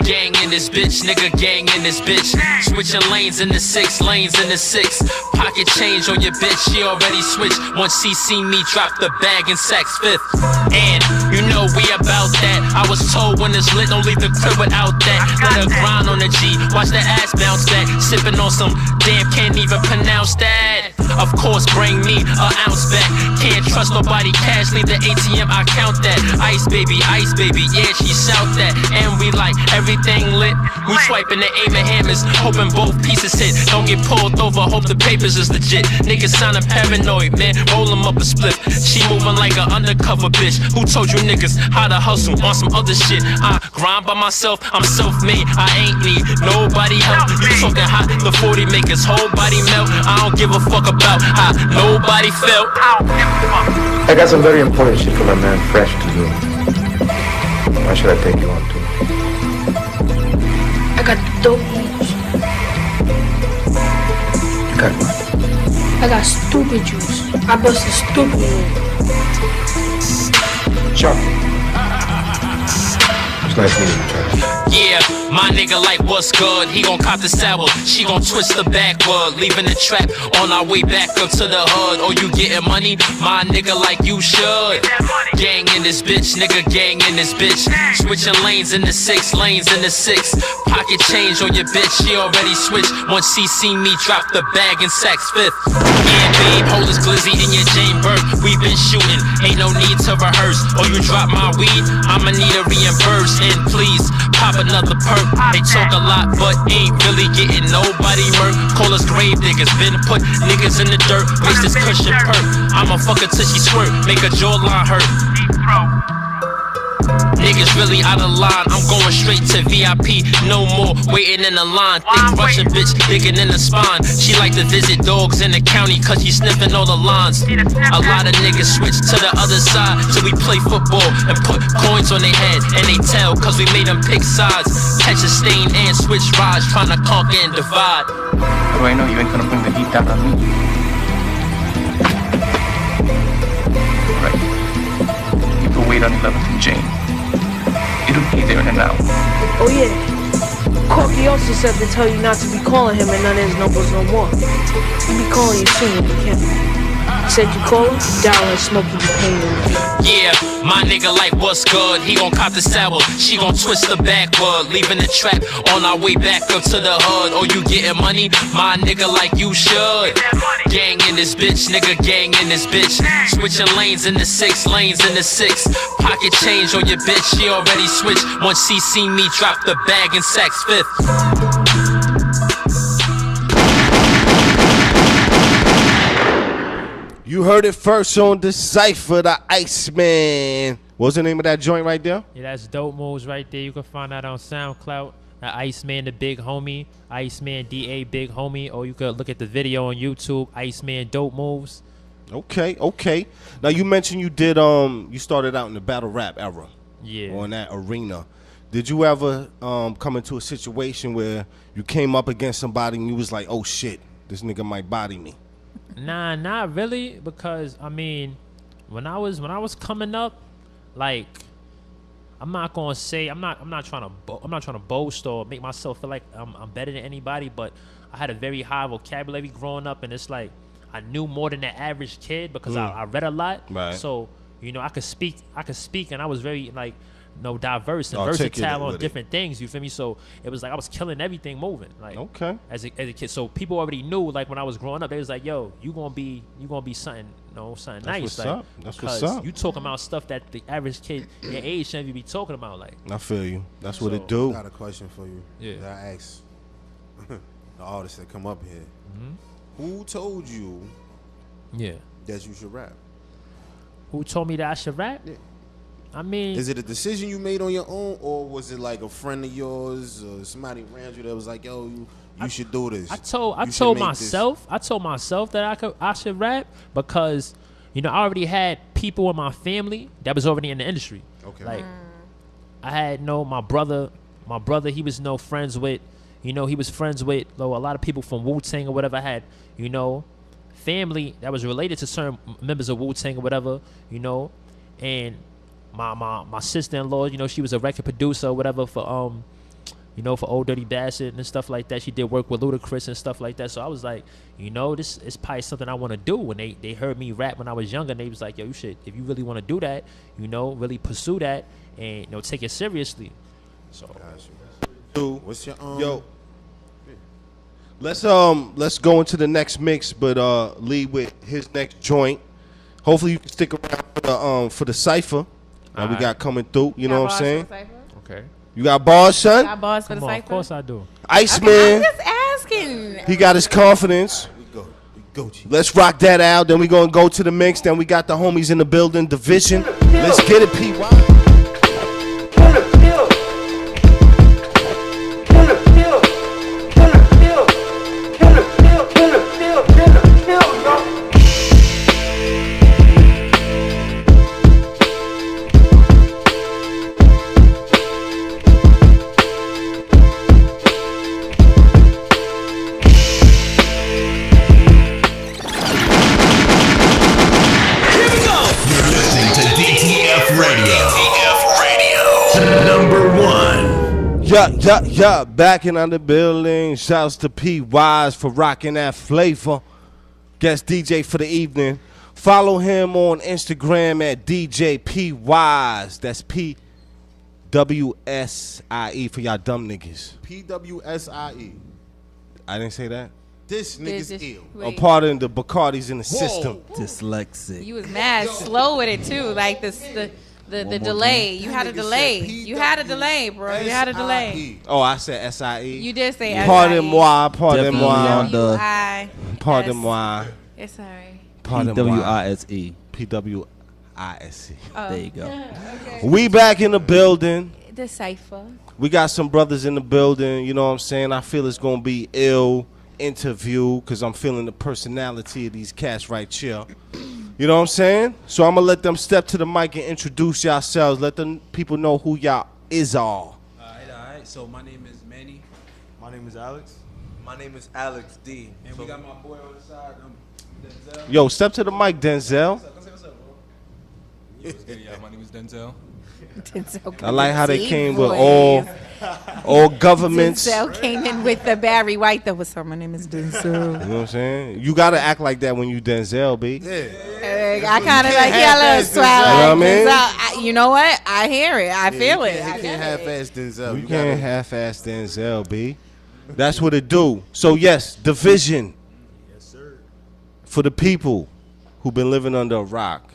Gang in this bitch, nigga, gang in this bitch. Switching lanes in the 6 lanes in the 6. Pocket change on your bitch, she already switched. Once she see me drop the bag in Saks Fifth. And you know we about that. I was told when it's lit, don't leave the crib without that. Let her grind on the G, watch the ass bounce back. Sipping on some damn, can't even pronounce that. Of course, bring me an ounce back. Can't trust nobody, cash, leave the ATM, I count that. Ice baby, yeah, she shout that. And we like everything lit. We swiping the aim and hammers, hoping both pieces hit. Don't get pulled over, hope the papers is legit. Niggas sounding paranoid, man, roll 'em up a split. She moving like an undercover bitch. Who told you niggas how to hustle on some other shit? I grind by myself, I'm self-made, I ain't need nobody help. You talking hot, the 40 make his whole body melt. I don't give a fuck about how nobody felt. I got some very important shit for my man Fresh to do. Why should I take you on to? I got dope moves. You got what? I got stupid juice. I bust a stupid move. Chuck. It's nice meeting you, Chuck. Yeah, my nigga like what's good. He gon' cop the saddle, she gon' twist the backward, leaving the trap on our way back up to the hood. Oh, you getting money? My nigga like you should. Gang in this bitch, nigga, gang in this bitch. Switching lanes in the 6 lanes in the 6. Pocket change on your bitch, she already switched. Once she see me drop the bag in Saks Fifth. Yeah, babe, hold this glizzy in your Jane Burke. We been shooting, ain't no need to rehearse. Oh, you drop my weed, I'ma need a reimburse. And please, pop another perk. They talk a lot, but ain't really getting nobody murk. Call us grave diggers, been put niggas in the dirt. Waste this cushion perk. I'ma fuck her till she squirt, make her jawline hurt. Niggas really out of line, I'm going straight to VIP. No more waiting in the line. Thick Russian bitch digging in the spine. She like to visit dogs in the county cause she sniffing all the lines. A lot of niggas switch to the other side. So we play football and put coins on their head. And they tell cause we made them pick sides. Catch a stain and switch rides, trying to conquer and divide. How do I know you ain't gonna bring the heat down on me? wait on 11th and Jane. It'll be there in an hour. Oh yeah. Corky also said to tell you not to be calling him and none of his numbers no more. He'll be calling you soon if he can. He said you call him, dial and smoke you pain. Yeah, my nigga like what's good. He gon' cop the sour, she gon' twist the backward, leaving the trap on our way back up to the hood. Oh, you getting money? My nigga like you should. Gang in this bitch, nigga, gang in this bitch. Switching lanes in the 6 lanes in the 6. Pocket change on your bitch, she already switched. Once she see me drop the bag in Saks Fifth. You heard it first on DaCypha, the Iceman. What's the name of that joint right there? Yeah, that's Dope Moves right there. You can find that on SoundCloud. Iceman the Big Homie, Iceman DA Big Homie, or you could look at the video on YouTube, Iceman Dope Moves. Okay. Now you mentioned you did you started out in the battle rap era. Yeah. Or in that arena. Did you ever come into a situation where you came up against somebody and you was like, oh shit, this nigga might body me? Nah, not really, because I mean, when I was coming up, like, I'm not gonna say I'm not trying to boast or make myself feel like I'm better than anybody, but I had a very high vocabulary growing up, and it's like I knew more than the average kid because I read a lot. Right. So I could speak, and I was very like diverse and Articulate versatile on with different things. You feel me? So it was like I was killing everything moving. Like okay. As a kid, so people already knew. Like when I was growing up, they was like, "Yo, you gonna be something, something That's nice." what's like, up. That's because what's up. you talking about stuff that the average kid your age shouldn't even be talking about. Like I feel you. That's what So- it do. I got a question for you. Yeah. That I asked the artists that come up here. Who told you yeah, that you should rap? who told me that I should rap? Yeah. I mean, Is it a decision you made on your own, or was it like a friend of yours or somebody around you that was like, "Yo, you should do this"? I You told should make myself that I should rap because I already had people in my family that was already in the industry. Okay. Like I had my brother he was friends with he was friends with a lot of people from Wu-Tang or whatever. I had family that was related to certain members of Wu-Tang or whatever, and my sister-in-law, she was a record producer or whatever for for Old Dirty Bastard and stuff like that. She did work with Ludacris and stuff like that. So I was like, this is probably something I want to do. When they heard me rap when I was younger, and they was like, yo, you should, if you really want to do that, really pursue that and take it seriously. So What's your Yo, let's go into the next mix, but lead with his next joint. Hopefully you can stick around for the cipher that we got coming through. You know what I'm saying? okay. You got bars, son. Got bars for the Come on, cipher? of course I do. Iceman, I'm just asking. he got his confidence. We go, G. Let's rock that out. Then we gonna go to the mix. Then we got the homies in the building, Division. Let's get it, PY. Yeah, back in on the building. Shouts to P Wise for rocking that flavor. Guest DJ for the evening. Follow him on Instagram at DJ P Wise. That's PWSIE for y'all dumb niggas. PWSIE. I didn't say that. This nigga's ill. A part of the Bacardi's in the system. Dyslexic. You was mad slow with it too, like the delay. You had a delay. You had a delay, bro. You had a delay. Oh, I said SIE. You did say SIE. Pardon-moi. Definitely on the Pardon-moi. It's alright. PWISE. PWISE. There you go. Okay. We back in the building. DaCypha. We got some brothers in the building. You know what I'm saying? I feel it's going to be ill interview because I'm feeling the personality of these cats right here. You know what I'm saying? So I'm going to let them step to the mic and introduce yourselves. Let the people know who y'all is all. All right. So my name is Manny. My name is Alex. My name is Alex D. And we got my boy on the side, Denzel. Yo, step to the mic, Denzel. What's up, bro? Yeah, my name is Denzel. I like how they Deep came with voice. all governments. Denzel came in with the Barry White. That was my name is Denzel. You know what I'm saying? You gotta act like that when you Denzel, B. I kind of like a little swag. You know what I mean? You know what? I hear it. I feel it. You I can't get it. half-ass Denzel. You can't half-ass Denzel, B. That's what it do. So yes, division. Yes, sir. For the people who've been living under a rock,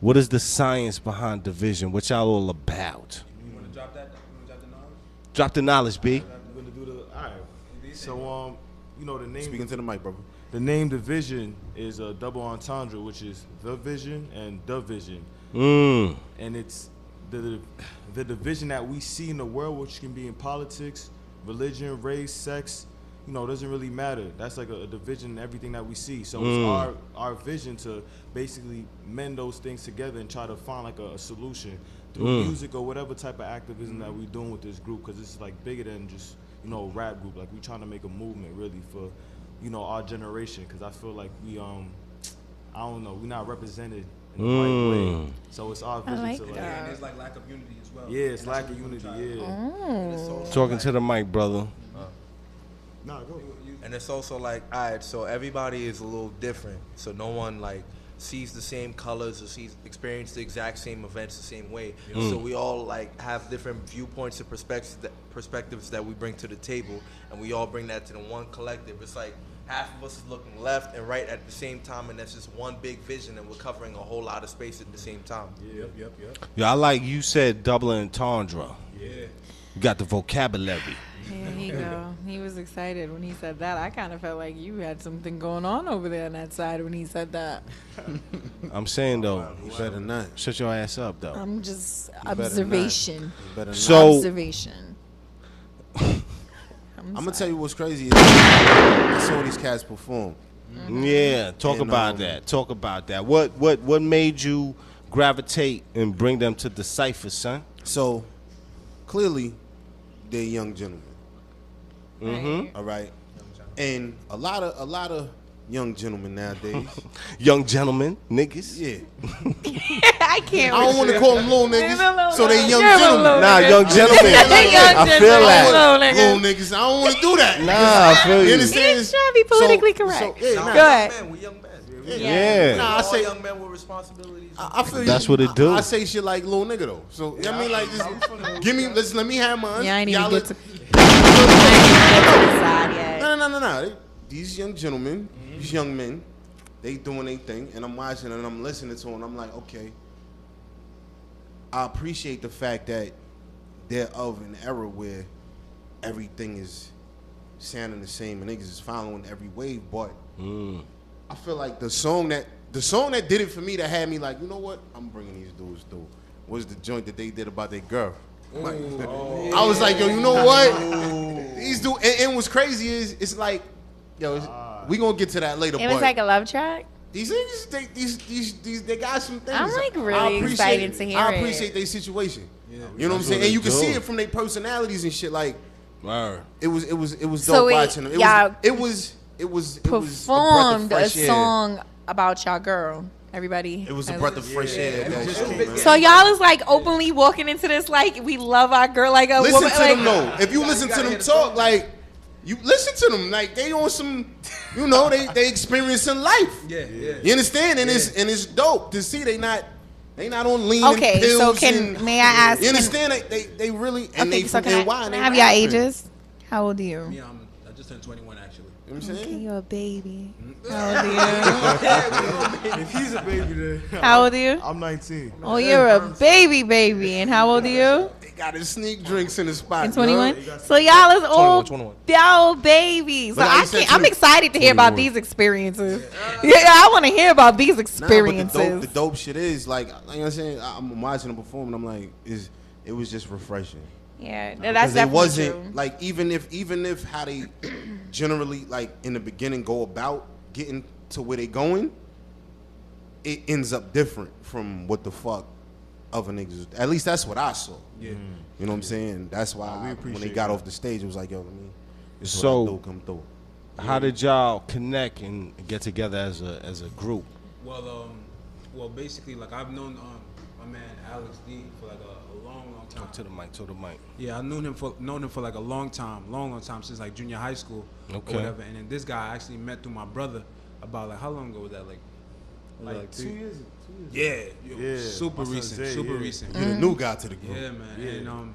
what is the science behind division? What y'all all about? You want to drop that? You want to drop the knowledge? Drop the knowledge, B. We're going to do the. All right. So, you know, the name. Speaking to the mic, brother. The name division is a double entendre, which is the vision and the vision. And it's the division that we see in the world, which can be in politics, religion, race, sex. You know, doesn't really matter. That's like a division in everything that we see. So it's our vision to basically mend those things together and try to find like a solution through music or whatever type of activism that we're doing with this group, because it's like bigger than just, you know, a rap group. Like we're trying to make a movement really for, you know, our generation, because I feel like we I don't know, we're not represented in the right way. So it's our vision like to like, And there's like lack of unity as well. yeah, it's lack of unity, yeah. Talking to the mic, brother. Nah, go. And it's also like, all right, so everybody is a little different. So no one like sees the same colors or experience the exact same events the same way. So we all like have different viewpoints and perspectives that we bring to the table, and we all bring that to the one collective. It's like half of us is looking left and right at the same time, and that's just one big vision, and we're covering a whole lot of space at the same time. Yep. Yeah, I like you said double entendre. Yeah. You got the vocabulary. There you go. He was excited when he said that. I kind of felt like you had something going on over there on that side when he said that. I'm saying though, You better not. shut your ass up though. I'm just better not. observation. You better not. So Observation. I'm gonna tell you what's crazy. I saw these cats perform. yeah, talk And, about that. Talk about that. What made you gravitate and bring them to DaCypha, son? So clearly, they're young gentlemen. Mm-hmm. All right, and a lot of young gentlemen nowadays. Young gentlemen, niggas. Yeah, I can't. I don't want to call them little niggas, so they young You're a gentlemen. little Nah, nigga. young gentlemen. I feel that. Little niggas. I don't want to do that. Nah, I feel You you. understand? He's trying to be politically correct. yeah, Nah, nah. Go ahead. Man, we young men. Yeah. Nah, I All say young men with responsibilities. I feel you. That's what it do. I say shit like little nigga though. So I mean, like, just give me. Let me have mine. Yeah, I ain't even Y'all get let- to. I ain't even get to the side yet. No. These young gentlemen, these young men, they doing their thing, and I'm watching and I'm listening to them. And I'm like, okay. I appreciate the fact that they're of an era where everything is sounding the same and niggas is following every wave, but I feel like the song that did it for me, that had me like, you know what, I'm bringing these dudes through, was the joint that they did about their girl. Like, I was like, yo, you know what? These dudes, and what's crazy is, it's like, yo, we gonna get to that later. It was but like a love track. these niggas, they got some things. I'm, like, I really appreciate excited it. to hear I it. appreciate their situation. You know what I'm That's saying? what And you they can see do. it from their personalities and shit. Like, Word. it was dope So watching them. It was Performed a fresh air. song about y'all girl. Everybody. It was a has- breath of fresh air. That shit, man. So y'all is like openly walking into this like we love our girl like a Listen woman. to like, them though. If you listen to them talk, like, you listen to them, like they on some, you know, they experiencing life. Yeah. You understand? And it's dope to see they not on lean. Okay, pills so may I ask? You understand? They really and Okay, they so from can NY. I and they have your rapping. ages? How old are you? Me, I just turned 21 actually. You know what I'm Okay, saying? you're a baby. How old are you? If he's a baby, then How old are you? I'm 19. Oh, you're a baby. And how old are you? They got his sneak drinks in the spot. And yo. 21. So y'all is old, 21. y'all babies. So But like I you said, can't. I'm too- excited to hear about these experiences. Yeah, I want to hear about these Nah, experiences. but the dope shit is like I'm saying. I'm watching them perform, and I'm like, it was just refreshing. Yeah, that's Because it definitely wasn't true. like even if how they generally like in the beginning go about getting to where they going, it ends up different from what the fuck other niggas. At least that's what I saw. Yeah. You know what I'm saying? That's why when they appreciate got that. off the stage, it was like, yo, let me. This is So- what I do, come through. How did y'all connect and get together as a group? Well, basically, like I've known my man Alex D for like a long time. To the mic. Yeah, I known him for like a long time since like junior high school or Okay. whatever. And then this guy I actually met through my brother about like how long ago was that? Like 2 years. Yeah, super recent. You're the new guy to the group. Yeah, man. Yeah. And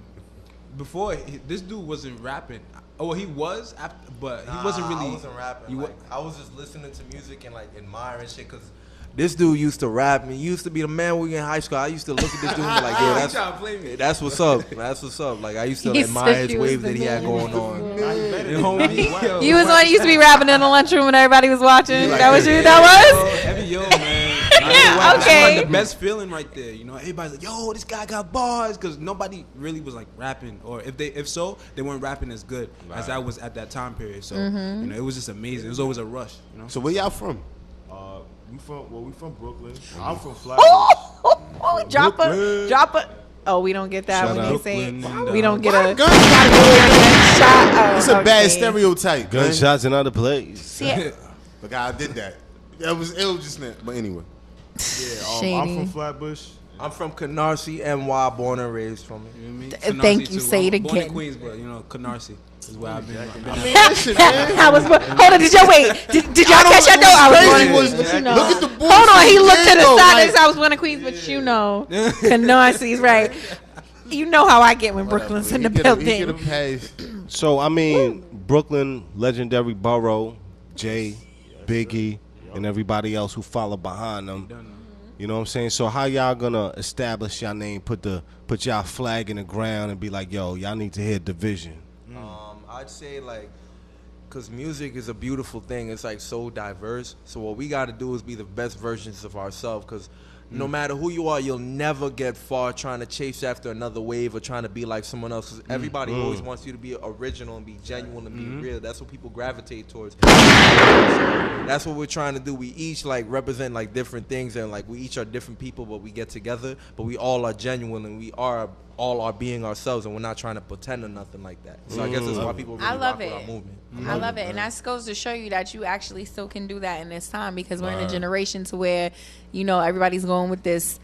before this dude wasn't rapping. Oh, he was, but he wasn't really. I wasn't rapping. I was just listening to music and like admiring shit because this dude used to rap. And he used to be the man when we were in high school. I used to look at this dude and be like, yo, that's what's up. That's what's up. Like I used to admire his wave that he had going on. You was one who used to be rapping in the lunchroom when everybody was watching. That was you. That was. Heavy yo, man. Yeah, okay. That's like the best feeling right there. You know, everybody's like, yo, this guy got bars, because nobody really was like rapping, or if so, they weren't rapping as good as I was at that time period. So you know, it was just amazing. It was always a rush. You know. So where y'all from? We from Brooklyn. I'm from Oh, drop a. Oh, we don't get that Shout when out they say Brooklyn, we don't get a gunshot. It's a bad okay. stereotype. Gunshots in other places. Yeah. The guy did that. It was just that. But anyway. Yeah, I'm from Flatbush. I'm from Canarsie, NY, born and raised from it. You know what I mean? Thank Canarsie you. too. Say it I'm born in again. Queens, but you know, Canarsie is where I've been. I was. Hold on. Did y'all wait? Did y'all catch that though? I was born. But you know. Look at the bullshit. Hold on. He looked to the though, side like- and said I was born in Queens, but you know, Canarsie, right? You know how I get when Brooklyn's in the building. So I mean, Brooklyn, legendary borough, Jay, Biggie, and everybody else who follow behind them. You know what I'm saying? So how y'all gonna establish y'all name, put y'all flag in the ground and be like, yo, y'all need to hear Division? I'd say like, cause music is a beautiful thing. It's like so diverse. So what we got to do is be the best versions of ourselves. Cause no matter who you are, you'll never get far trying to chase after another wave or trying to be like someone else. 'Cause everybody always wants you to be original and be genuine and be real. That's what people gravitate towards. That's what we're trying to do. We each like represent like different things, and like we each are different people, but we get together. But we all are genuine, and we are all are being ourselves, and we're not trying to pretend or nothing like that. So I guess that's why people really I love rock with our it. movement. I love it, and that goes to show you that you actually still can do that in this time, because we're in a generation to where, you know, everybody's going with this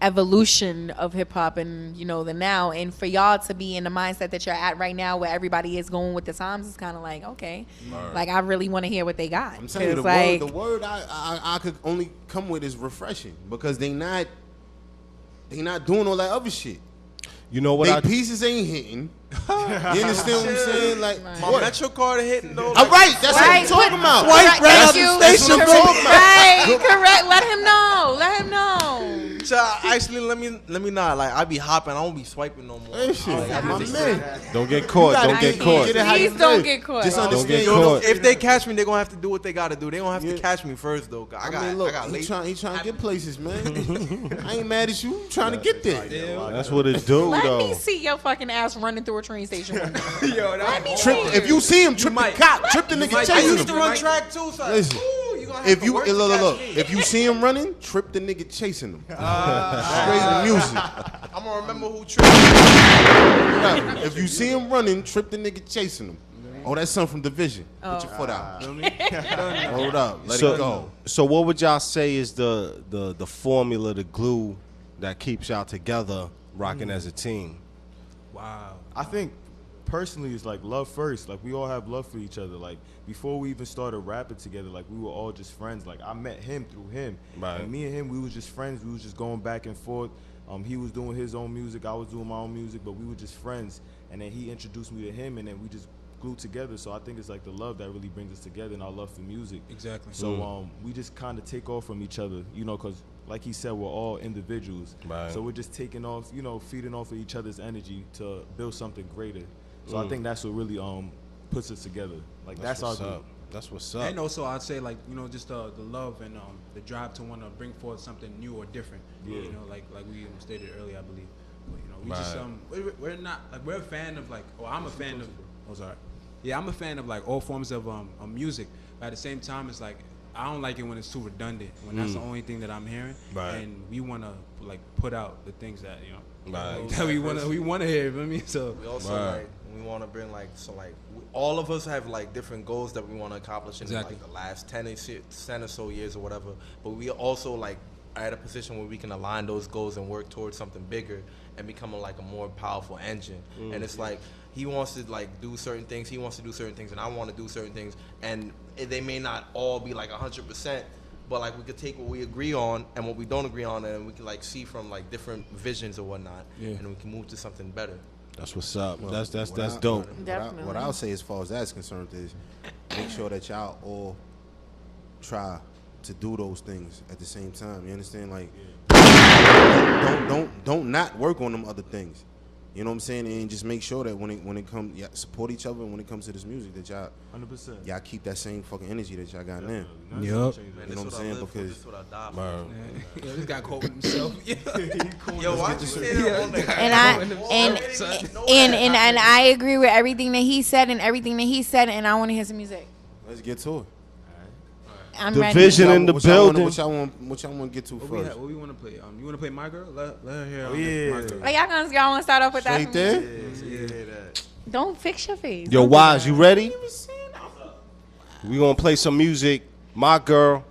evolution of hip hop and, you know, the now, and for y'all to be in the mindset that you're at right now, where everybody is going with the times, is kind of like, okay, like I really want to hear what they got. I'm telling you, the word I could only come with is refreshing, because they not doing all that other shit. You know what? They pieces ain't hitting. You understand what I'm saying? Like, My Metro card hitting though. All right, that's what I'm talking about. Right, That's thank you. what I'm talking about. Right, correct. Let him know. Let him know. Actually, let me not. Like, I be hopping. I don't be swiping no more. Hey, shit, my man. Don't get caught. Don't get caught. Please don't get caught. Just Don't understand. get caught. If they catch me, they're gonna have to do what they gotta do. They don't have to catch me first though. I got he late. trying to get places, man. I ain't mad at you. I'm trying to get there. That's what it do, Let though. me see your fucking ass running through a train station. Yo, Let me Trip, see. if you see him, trip the cop, trip the nigga I chasing used to him. run track too, so Listen, you gonna have if to you work to look, catch me. if you see him running, trip the nigga chasing him. Straight the music. I'm gonna remember who tripped. Right. If you see him running, trip the nigga chasing him. Oh, that's something from Division. Put your foot out. Hold up. Let it go. So what would y'all say is the formula, the glue that keeps y'all together, rocking as a team? Wow. I think personally it's like love first. Like we all have love for each other. Like before we even started rapping together, like we were all just friends. Like I met him through him. Right. And me and him, we was just friends. We was just going back and forth. He was doing his own music, I was doing my own music, but we were just friends. And then he introduced me to him, and then we just glued together. So I think it's like the love that really brings us together, and our love for music. Exactly. So we just kind of take off from each other, you know, because like he said, we're all individuals. Right. So we're just taking off, you know, feeding off of each other's energy to build something greater. So I think that's what really puts us together. Like that's our group. That's what's up. And also, I'd say, like, you know, just the love and the drive to want to bring forth something new or different. Yeah. You know, like we stated earlier, I believe. But, you know, we just we're not like, we're a fan of like. Oh, I'm a fan of. Oh, sorry. Yeah, I'm a fan of like all forms of music. But at the same time, it's like I don't like it when it's too redundant. When that's the only thing that I'm hearing. Right. And we want to like put out the things that Right. that we want to hear. You know what I mean? So We also like we want to bring like all of us have like different goals that we want to accomplish in like the last 10 or so years or whatever. But we also like at a position where we can align those goals and work towards something bigger and become like a more powerful engine. And it's like he wants to like do certain things, he wants to do certain things, and I want to do certain things, and they may not all be like 100%, but like we could take what we agree on and what we don't agree on, and we can like see from like different visions or whatnot, and we can move to something better. That's what's up. Well, that's dope. What I'll say as far as that's concerned is make sure that y'all all try to do those things at the same time. You understand? Like, don't not work on them other things. You know what I'm saying? And just make sure that when it comes, support each other. And when it comes to this music, that y'all 100%. Y'all keep that same fucking energy that y'all got now. Yup. You know what I'm saying? Because Yo, this guy quoting himself. Yo, why you say that on the And I agree with everything that he said and I want to hear some music. let's get to it. I'm Division ready. in the building. What y'all want to get to first? What we want to play? You want to play My Girl? Let her hear. My Girl. Like, y'all want to start off with that? Straight there? Don't fix your face. Yo, Wise, you ready? We gonna play some music. My Girl,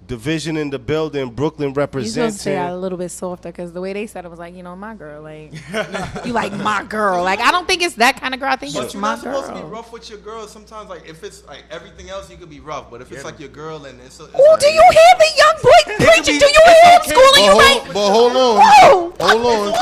Division in the building, Brooklyn You supposed to say representing. that a little bit softer because the way they said it was like, my girl. Like, you like my girl. Like, I don't think it's that kind of girl. I think But it's you're my not supposed to be girl. rough with your girl. Sometimes, like, if it's like everything else, you could be rough. But if it's like your girl and it's Oh, do you hear the young boy preaching? Do you hear him schooling you like? But hold on, hold on,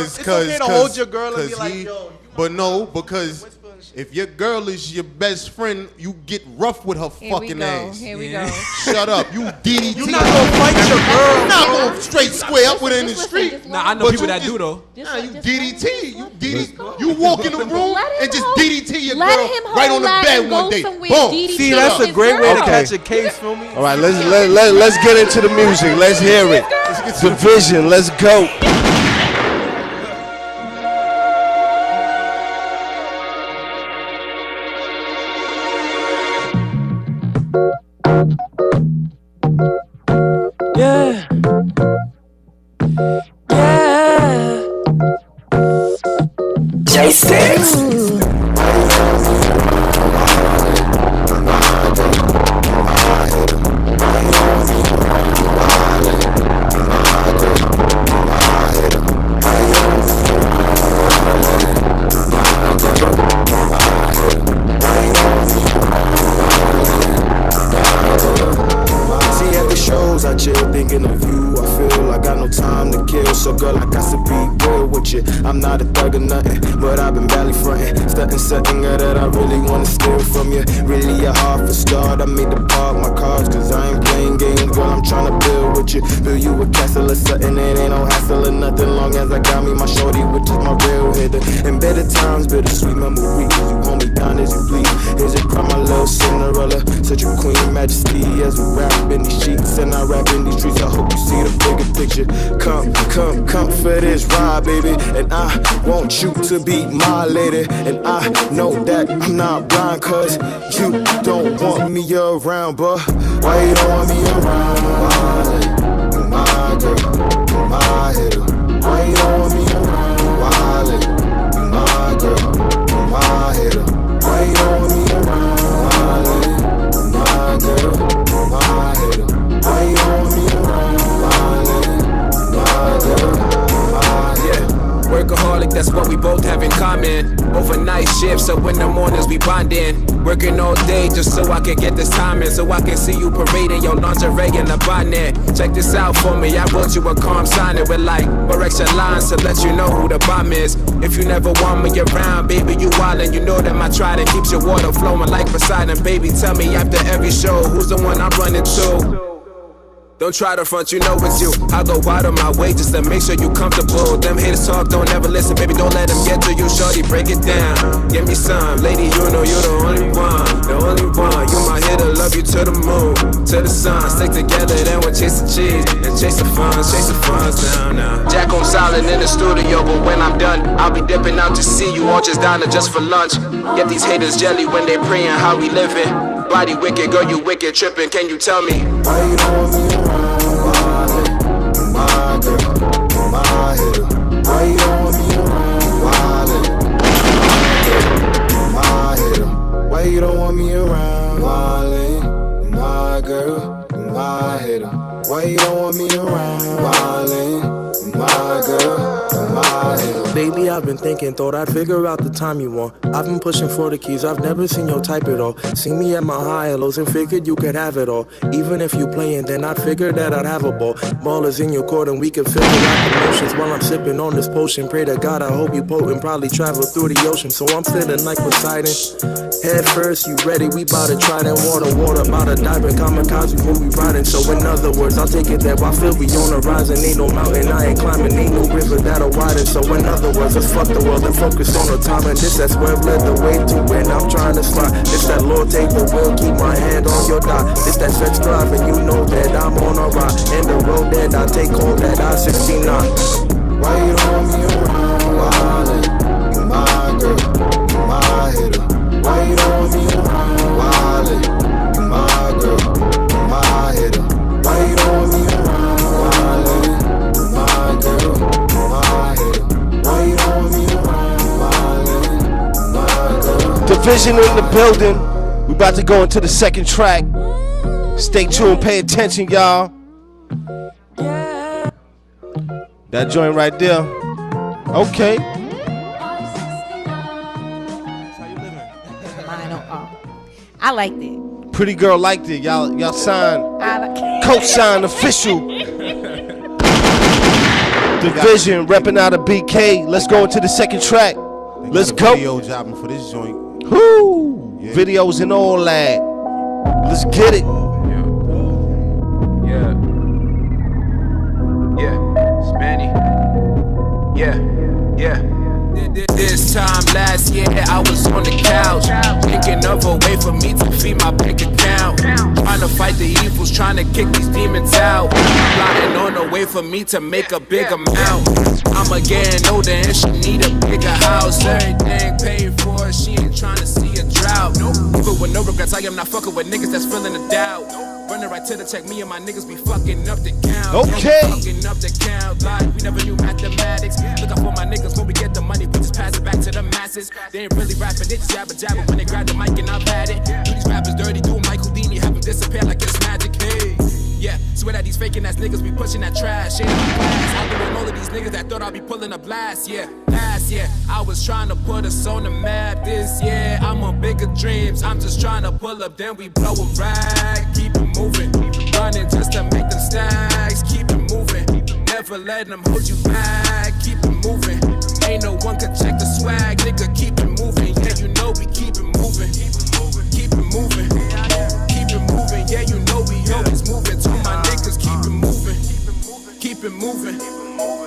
It's okay to hold your girl and be like, yo. But no, because if your girl is your best friend, you get rough with her fucking ass. Here we go. Shut up, you DDT. You're not gonna fight your girl. You're not gonna straight square up with her in the street. Nah, I know people that do though. Nah, you DDT. You walk in the room and just DDT your let girl him right on the hold bed and one go day. somewhere, Boom. DDT See, that's a great way to Okay. catch a case, feel me? All right, let's get into the music. Let's hear it. Division, let's go. Yeah. Yeah. J6. See at the shows, I chill thinking of you. I feel I got no time to kill. So girl, I got to be real with you. I'm not a thug or nothing, but I've been barely frontin'. Stuntin' something that I really wanna steal from you. Really a hard for start. I made to park my cars, cause I ain't playing games. Girl, I'm tryna build with you. Build you a castle or something. It ain't no hassle or nothing. Long as I got me my shorty, which is my real hitter. In better times, bittersweet memories. You hold me down as you please. Here's your crown, my little Cinderella. Such a queen majesty as we rap in these sheets and I rap in these streets. I hope you see the bigger picture. Come for this ride, baby. And I want you to be my lady. And I know that I'm not blind, cause you don't want me around. But why you don't want me around? You my girl, you my hitter. Why you don't want me around? You my girl, you my hitter. Why you don't want me around? You my girl, you my hitter. Why you don't want me around? My girl, my hitter. Workaholic, that's what we both have in common. Overnight shifts, so in the mornings we bonding. Working all day just so I can get this time in. So I can see you parading your lingerie in the bonnet. Check this out for me, I wrote you a calm sign with like more extra lines to let you know who the bomb is. If you never want me around, baby, you wildin'. You know that my trident keeps your water flowing like Poseidon. Baby, tell me after every show, who's the one I'm running to? Don't try to front, you know it's you. I go out of my way just to make sure you comfortable. Them haters talk, don't ever listen, baby, don't let them get to you. Shorty, break it down, give me some. Lady, you know you're the only one, the only one. You my hitter, love you to the moon, to the sun. Stick together, then we'll chase the cheese and chase the funds down now. Jack on silent in the studio, but when I'm done, I'll be dipping out to see you all just down to just for lunch. Get these haters jelly when they praying how we living. Body wicked, girl, you wicked, tripping, can you tell me? Why you don't want me around? My girl, my hitter. Why you don't want me around? My hitter. Why you don't want me around? My girl, my hitter. Why you don't want me around? Wildin', my girl, my hitter. Lately I've been thinking, thought I'd figure out the time you want. I've been pushing for the keys, I've never seen your type at all. Seen me at my high and lows and figured you could have it all. Even if you playing, then I'd figure that I'd have a ball. Ball is in your court and we can figure out the motions while I'm sipping on this potion. Pray to God, I hope you potent, probably travel through the ocean. So I'm feeling like Poseidon. Head first, you ready? We bout to try that water, bout to dive in kamikaze when we riding. So in other words, I'll take it there. I feel we on the horizon. Ain't no mountain I ain't climbing, ain't no river that'll widen. So in other words, let's fuck the world and focus on the time. And this, that's where I've led the way to when I'm trying to slide. This that Lord take the wheel, keep my hand on your dot. This that sex drive and you know that I'm on a ride. And the road that I take home, that I-69. Why you don't want me around? Wildin', you my girl, you my hitter. Why you don't want me around? Wildin', you my girl, you my hitter. Why you don't want me around? Wildin', you my girl, you my hitter. Why you don't want me around? Wildin', you my girl. Division in the building. We about to go into the second track. Stay tuned, pay attention, y'all. That joint right there. Okay. I liked it. Pretty girl liked it. Y'all signed. Co-signed official. Division repping out of BK. Let's go into the second track. Let's go. Video dropping for this joint. Whoo! Yeah. Videos and all that. Let's get it. Spanny. This time last year, I was on the couch, thinking of a way for me to feed my bank account. Trying to fight the evils, trying to kick these demons out. Plotting on a way for me to make a big amount. I'm getting older and she need a bigger house. Everything paid for, she ain't trying to see a drought. Even with no regrets, I am not fucking with niggas that's feeling the doubt. Running right to the check, me and my niggas be fucking up the count. Okay. Fucking up the count, like we never knew mathematics. Look up for my niggas when we get the money, we just pass it back to the masses. They ain't really rapping, they just jabber when they grab the mic and I've had it. Do these rappers dirty, do them like Houdini, have them disappear like it's magic. Hey, yeah, swear that these faking ass niggas be pushing that trash. Shit in my class, I doing all of these niggas that thought I'd be pulling a blast. Yeah, last year I was trying to put us on the map. This year I'm on bigger dreams. I'm just trying to pull up, then we blow a rag. Keep it moving, running just to make them stacks. Keep it moving, never let them hold you back. Keep it moving, ain't no one can check the swag. Nigga, keep it moving, yeah, you know we keep it moving. Keep it moving, keep it moving, yeah, you know we always moving. To my niggas, keep it moving, keep it moving.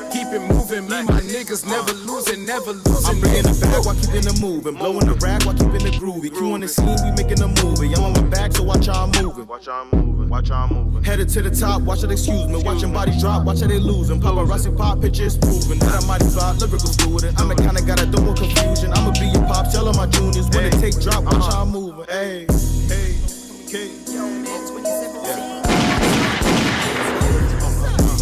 Keep it moving, me, my niggas never losing, never losing. I'm bringing the bag while keeping the moving, blowing the rag while keeping the groovy. Crew on the scene, we making a movie. I'm on my back, so watch how I'm moving. Watch how I'm moving, watch how I'm moving. Headed to the top, watch it, excuse me. Watching bodies drop, watch how they losing. Paparazzi pop pictures proving that I'm mighty vibe, lyrical student. I'm the kind of guy that don't want confusion. I'ma be your pop, tell all my juniors when they take drop, watch how I'm moving. Hey, hey, okay.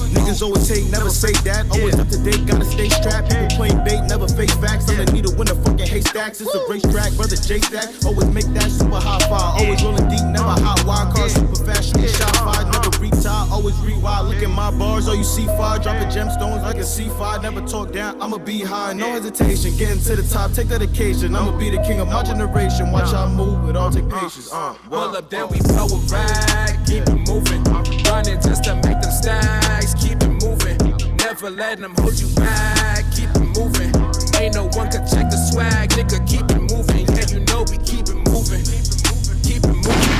Niggas always hate, never say that. Always up to date, gotta stay strapped. People playing bait, never face facts. I'm the needle when the fucking haystacks. It's a racetrack, brother J Stack. Always make that super high fire. Always rolling deep, never hot wire. Car super fast, shooting shot fire. Never retire, always rewild. Look at my bars, all you see fire. Dropping gemstones like a C5. Never talk down, I'ma be high. No hesitation, getting to the top, take that occasion. I'ma be the king of my generation. Watch how I move, it all take patience. Pull up, then we blow a rag. Keep it moving, running just to make them stacks. Keep it moving, never let them hold you back. Keep it moving, ain't no one can check the swag. Nigga, keep it moving, yeah, you know we keep it moving. Keep it moving,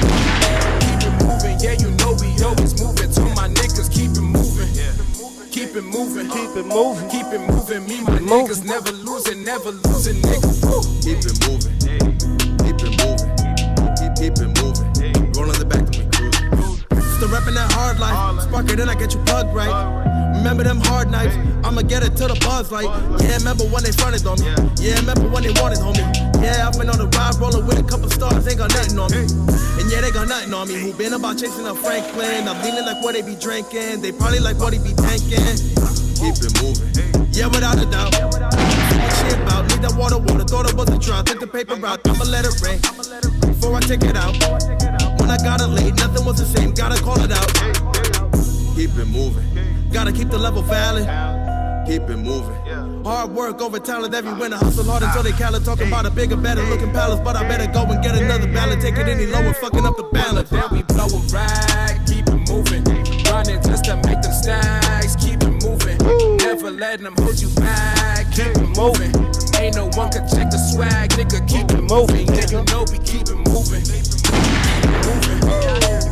keep it moving, yeah, you know we always moving. To my niggas, keep it moving. Keep it moving, keep it moving, keep it moving. Me, my niggas never losing, nigga. Keep it moving, keep it moving, keep it moving. Rolling the back to me. Still reppin' that hard life. Spark it, then I get you plugged right. Remember them hard nights? I'ma get it to the buzz like. Yeah, remember when they fronted on me? Yeah, remember when they wanted, homie? Yeah, I've been on the ride, rolling with a couple stars, ain't got nothing on me. And yeah, they got nothing on me. Who been about chasing a Franklin? I'm leaning like what they be drinking. They probably like what he be tanking. Keep it moving. Yeah, without a doubt. What she about? Need that water, thought it was a drought. Take the paper out, I'ma let it rain before I take it out. When I got it late, nothing was the same, gotta call it out. Gotta keep the level valid. Keep it moving. Hard work over talent, every winner hustle hard until they call it. Talking about a bigger, better looking palace, but I better go and get another ballot. Take it any lower, fucking up the balance. Then we blow a rag, keep it moving. Running just to make them stacks, keep it moving. Never letting them hold you back, keep it moving. Ain't no one can check the swag, nigga, keep it moving. Yeah, you know we keep it moving.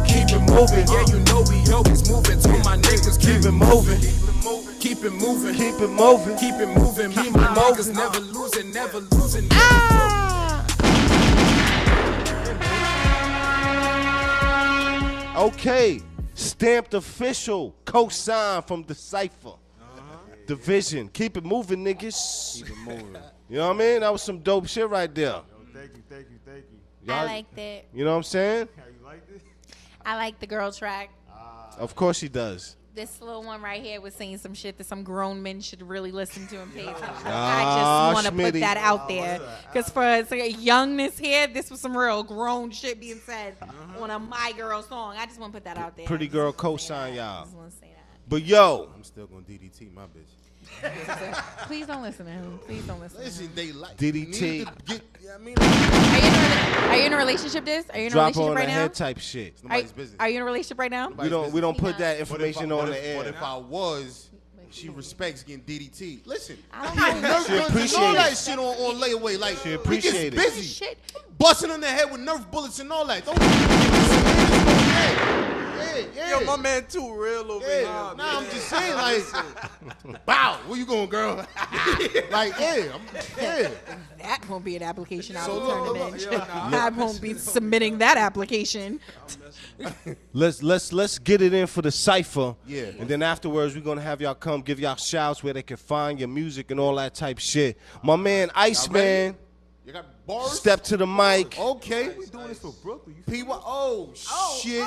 Keep it moving, yeah, you know we always moving. To my niggas, keep it moving. Keep it moving, keep it moving, keep it moving. Keep my niggas never losing, never losing. Okay, stamped official, co-sign from DaCypha. Division, keep it moving, niggas. Keep it moving. You know what I mean? That was some dope shit right there. Thank you. I liked it. You know what I'm saying? You liked it? I like the girl track. Of course she does. This little one right here was saying some shit that some grown men should really listen to and pay attention. Ah, I just want to put Schmitty. that out there. Because for youngness here, this was some real grown shit being said on a My Girl song. I just want to put that out there. Pretty girl co-sign y'all. just want to say that. But yo, I'm still gonna DDT my bitch. Please don't listen to him. Please don't listen. Listen, they like DDT. Are you in a relationship, Diz? Are you in a Drop relationship on right the now? head type shit. Are you in a relationship right now? We don't put that information on the air. But if I was, she respects getting DDT. Listen, I don't getting know. Nerf She guns and appreciate all that it. shit on layaway. Like, She we appreciate get it. busy. Shit. Busting on the head with Nerf bullets and all that. Don't yeah. Yo, my man too real over here. Nah, I'm just saying, like, wow, where you going, girl? Like, yeah. That won't be an application I So will turn look, it in. yo, I won't be submitting that application. Let's get it in for the cipher. Yeah. And then afterwards, we're gonna have y'all come give y'all shouts where they can find your music and all that type shit. My man Iceman, You got bars? step to the mic. Okay. We doing this for Brooklyn. Oh, shit.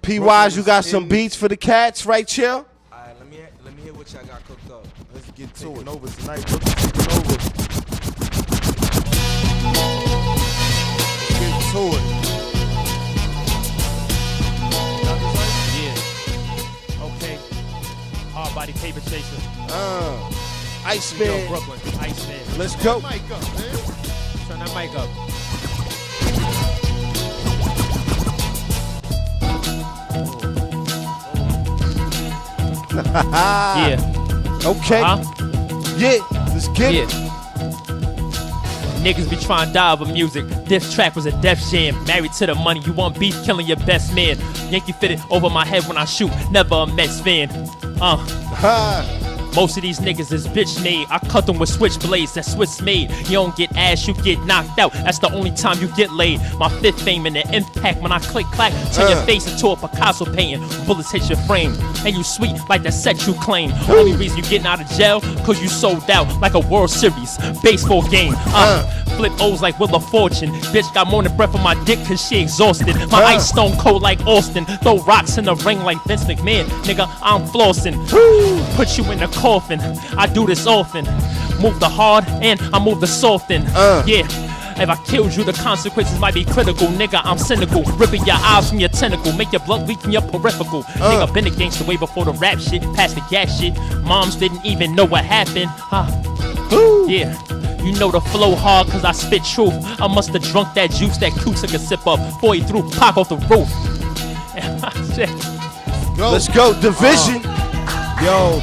P-Wise, you got some beats for the cats, right, chill? All right, let me hear what y'all got cooked up. Let's get to Taking it. over tonight. Brooklyn taking over. Get to it. Yeah. Okay. Hard body paper chaser. Iceman. Yo, Brooklyn. Iceman. Let's go. Mic up, man. Turn that mic up. Yeah. Okay. Yeah. Let's get it. Niggas be trying to die over music. This track was a death jam. Married to the money, you want beef, killing your best man. Yankee fitted over my head when I shoot. Never a Mets fan. Most of these niggas is bitch made. I cut them with switchblades, that's Swiss made. You don't get ass, you get knocked out. That's the only time you get laid. My fifth fame and the impact when I click clack, turn your face into a Picasso painting. Bullets hit your frame, and you sweet like the sex you claim. Only reason you getting out of jail, cause you sold out like a World Series baseball game. Flip O's like Wheel of Fortune. Bitch got more than breath on my dick cause she exhausted. My ice stone cold like Austin. Throw rocks in the ring like Vince McMahon. Nigga, I'm flossing. Put you in the coffin. I do this often. Move the hard and I move the soft in. Yeah. If I killed you, the consequences might be critical. Nigga, I'm cynical. Ripping your eyes from your tentacle. Make your blood leak from your peripheral. Nigga, been a gangster way before the rap shit. Past the gas shit. Moms didn't even know what happened. Yeah. You know the flow hard cause I spit truth. I must have drunk that juice that Q took a sip of before he threw Pac off the roof. Let's go, Division. Yo,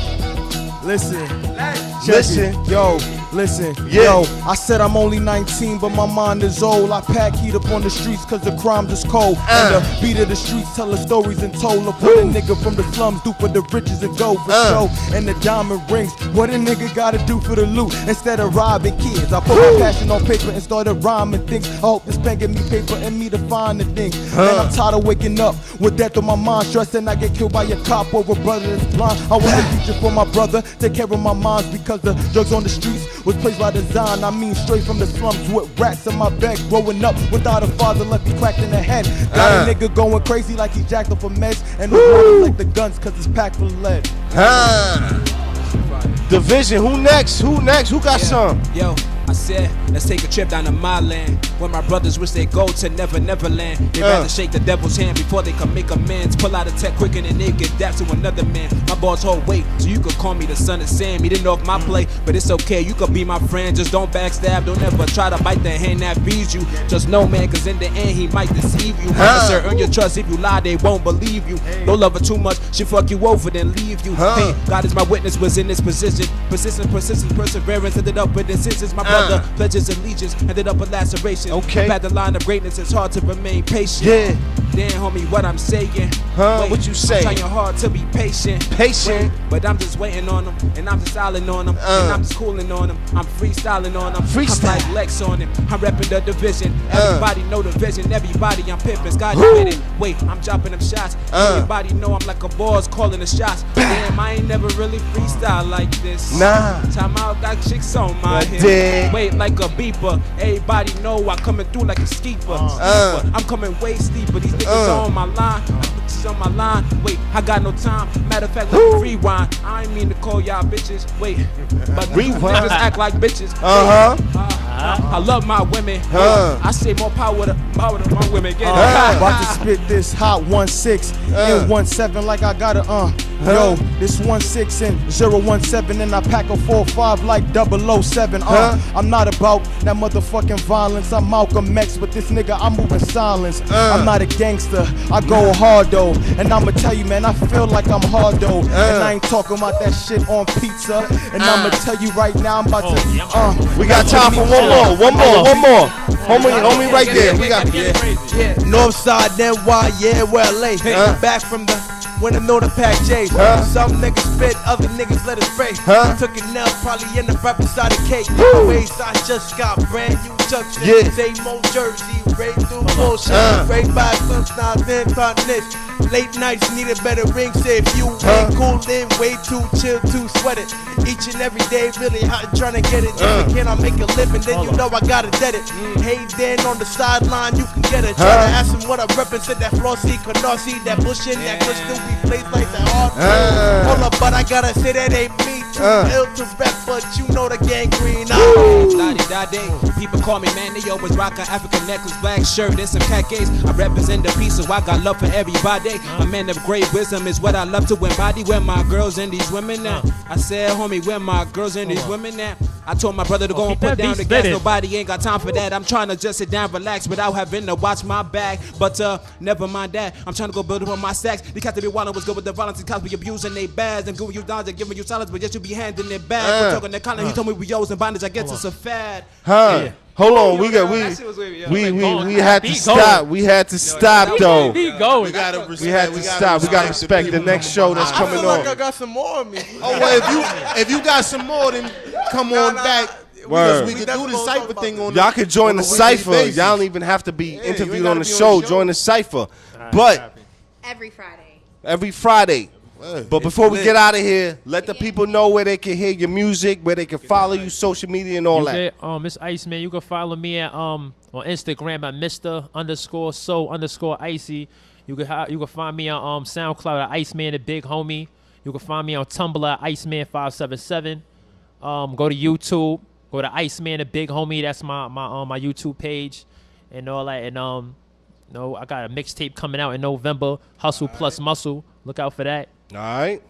listen. Listen, yo, I said I'm only 19, but my mind is old. I pack heat up on the streets cause the crimes is cold. And the beat of the streets tell the stories and told of what a nigga from the slums do for the riches and gold for show. And the diamond rings, what a nigga gotta do for the loot instead of robbing kids. I put my passion on paper and started rhyming things. I hope this pen give me paper and me to find the things. And I'm tired of waking up with death on my mind, stressing I get killed by a cop or a brother that's blind. I want a future for my brother, take care of my minds because the drugs on the streets was placed by design. I mean straight from the slums with rats in my bed. Growing up without a father left me cracked in the head. Got a nigga going crazy like he jacked up a mess. And the water like the guns cause it's packed full of lead. Division, who next? Who got some? Yo, I said, let's take a trip down to my land. When my brothers wish they go to never land. They rather shake the devil's hand before they can make amends. Pull out a tech quicker than they get that to another man. My boss hold weight, so you could call me the son of Sam. He didn't know of my play, but it's okay. You could be my friend, just don't backstab. Don't ever try to bite the hand that feeds you. Just know, man, cause in the end he might deceive you. Officer, earn your trust. If you lie, they won't believe you. Don't love her too much, she fuck you over, then leave you. Hey, God is my witness, was in this position. Persistent, perseverance, ended up with decisions. My brother pledges allegiance, ended up with laceration. Okay. At the line of greatness, it's hard to remain patient. Yeah. Damn, homie, what I'm saying. Wait, what you saying? I'm trying hard to be patient. Patient. But I'm just waiting on them, and I'm just styling on them, and I'm just cooling on them. I'm freestyling on them. Freestyle. I'm like Lex on it. I'm repping the division. Everybody know the vision. Everybody I'm pimping. Scott with it. Wait, I'm dropping them shots. Everybody know I'm like a boss calling the shots. Damn, I ain't never really freestyle like this. Nah. Time out, got chicks on my head. Wait, like a beeper. Everybody know I coming through like a skeeper. I'm coming way steeper. These niggas on my line. Bitches on my line. Wait, I got no time. Matter of fact, let me rewind. I ain't mean to call y'all bitches. Wait, but rewind. Niggas act like bitches. I love my women. I say more power to my women. Get about to spit this hot 1-6 and 1-7 like I got a Yo, this 1-6 and 017 and I pack a 4-5 like 007. I'm not about that motherfucking violence. I'm Malcolm X, but this nigga I'm moving silence. I'm not a gangster. I go hard though, and I'ma tell you, man, I feel like I'm hard though, and I ain't talking about that shit on pizza. And I'ma tell you right now, I'm about to. We got time for one more. Homie, right there. We got Northside, NY, yeah, where LA. Back from the when I know the pack J. Some niggas spit, other niggas let it spray. Took it now, probably in the right beside the cake. Ways I just got brand new junction. Same old Jersey, right through bullshit. Right by sunshine, then this. Late nights need a better ring. Say if you ain't cool, then way too chill, too sweated. Each and every day, really hot, trying to get it. If can I make a living, then you know I gotta dead it. Hey, then on the sideline, you can get it. Try to ask him what I represent, that flossy, canarsie, that bullshit, that could still be placed like that hard. Hold up, but I gotta say that ain't me. Too ill to rap, but you know the gangrene. People call me man, they always rock an African necklace, black shirt, and some khakis. I represent the peace, so I got love for everybody. A man of great wisdom is what I love to embody. Where my girls and these women now. I said, homie, where my girls and these women now. I told my brother to go and put down the gas. Nobody ain't got time for that. I'm trying to just sit down, relax, without having to watch my back. But never mind that. I'm trying to go build up on my stacks. They got to be wild was good with the violence. These cops be abusing they bads and giving you downs and giving you silence, but yet you be handing it back. We're talking that kind of. He told me we yo's and bondage. I guess it's a fad. Hold on, we had to stop. We had to stop though. We had to stop. We gotta respect the next show that's coming on. I feel like I got some more of me. Oh well, if you got some more, then come on back. Word. We can do the cypher thing on. Y'all can join the cypher. Y'all don't even have to be interviewed on the show. Join the cypher. But every Friday. But before we get out of here, let the people know where they can hear your music, where they can follow you, social media, and all that. Miss Iceman, you can follow me at on Instagram at Mr_so_icy. You can find me on SoundCloud at Iceman the Big Homie. You can find me on Tumblr at Iceman577. Go to YouTube. Go to Iceman the Big Homie. That's my YouTube page and all that. And I got a mixtape coming out in November. Hustle plus Muscle. Look out for that. All right.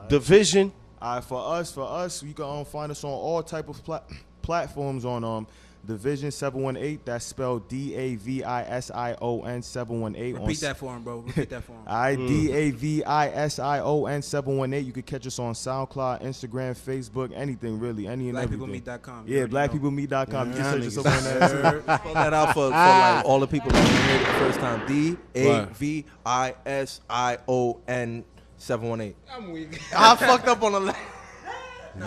Division. All right, for us, you can find us on all type of platforms on Division 718. That's spelled DAVISION 718. Repeat that for him, bro. Repeat that for him. All right, DAVISION 718. You can catch us on SoundCloud, Instagram, Facebook, anything really, any and everything. BlackPeopleMeet.com. Yeah, BlackPeopleMeet.com. You can search us up on that. Spell that out for like all the people that heard it the first time. DAVISION 718. I'm weak. I fucked up on the last.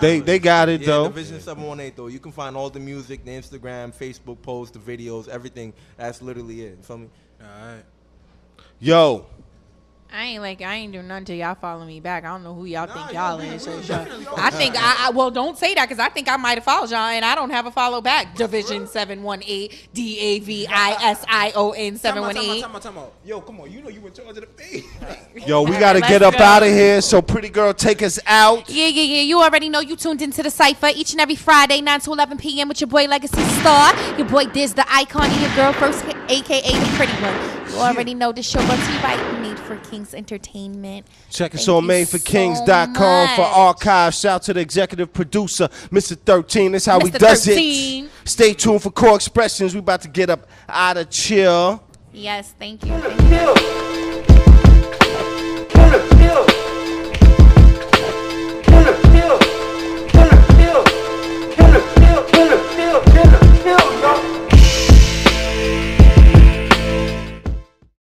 They got it though. Division 718 though. You can find all the music, the Instagram, Facebook posts, the videos, everything. That's literally it. You feel me? Yo. I ain't do nothing till y'all follow me back. I don't know who y'all think y'all is. I think well, don't say that because I think I might have followed y'all and I don't have a follow back. Division 718 DAVISION 718. Time out. Yo, come on. You know you in charge of the feed. Yo, we gotta get up out of here. So pretty girl, take us out. Yeah. You already know you tuned into DaCypha each and every Friday, 9 to 11 p.m. with your boy Legacy Star, your boy Diz the Icon, and your girl First, aka the Pretty One. You already know the show brought to you by Made for Kings Entertainment. Check us on MadeForKings.com for archives. Shout out to the executive producer, Mr. 13. That's how we does it. Stay tuned for Core Expressions. We about to get up out of chill. Yes, thank you.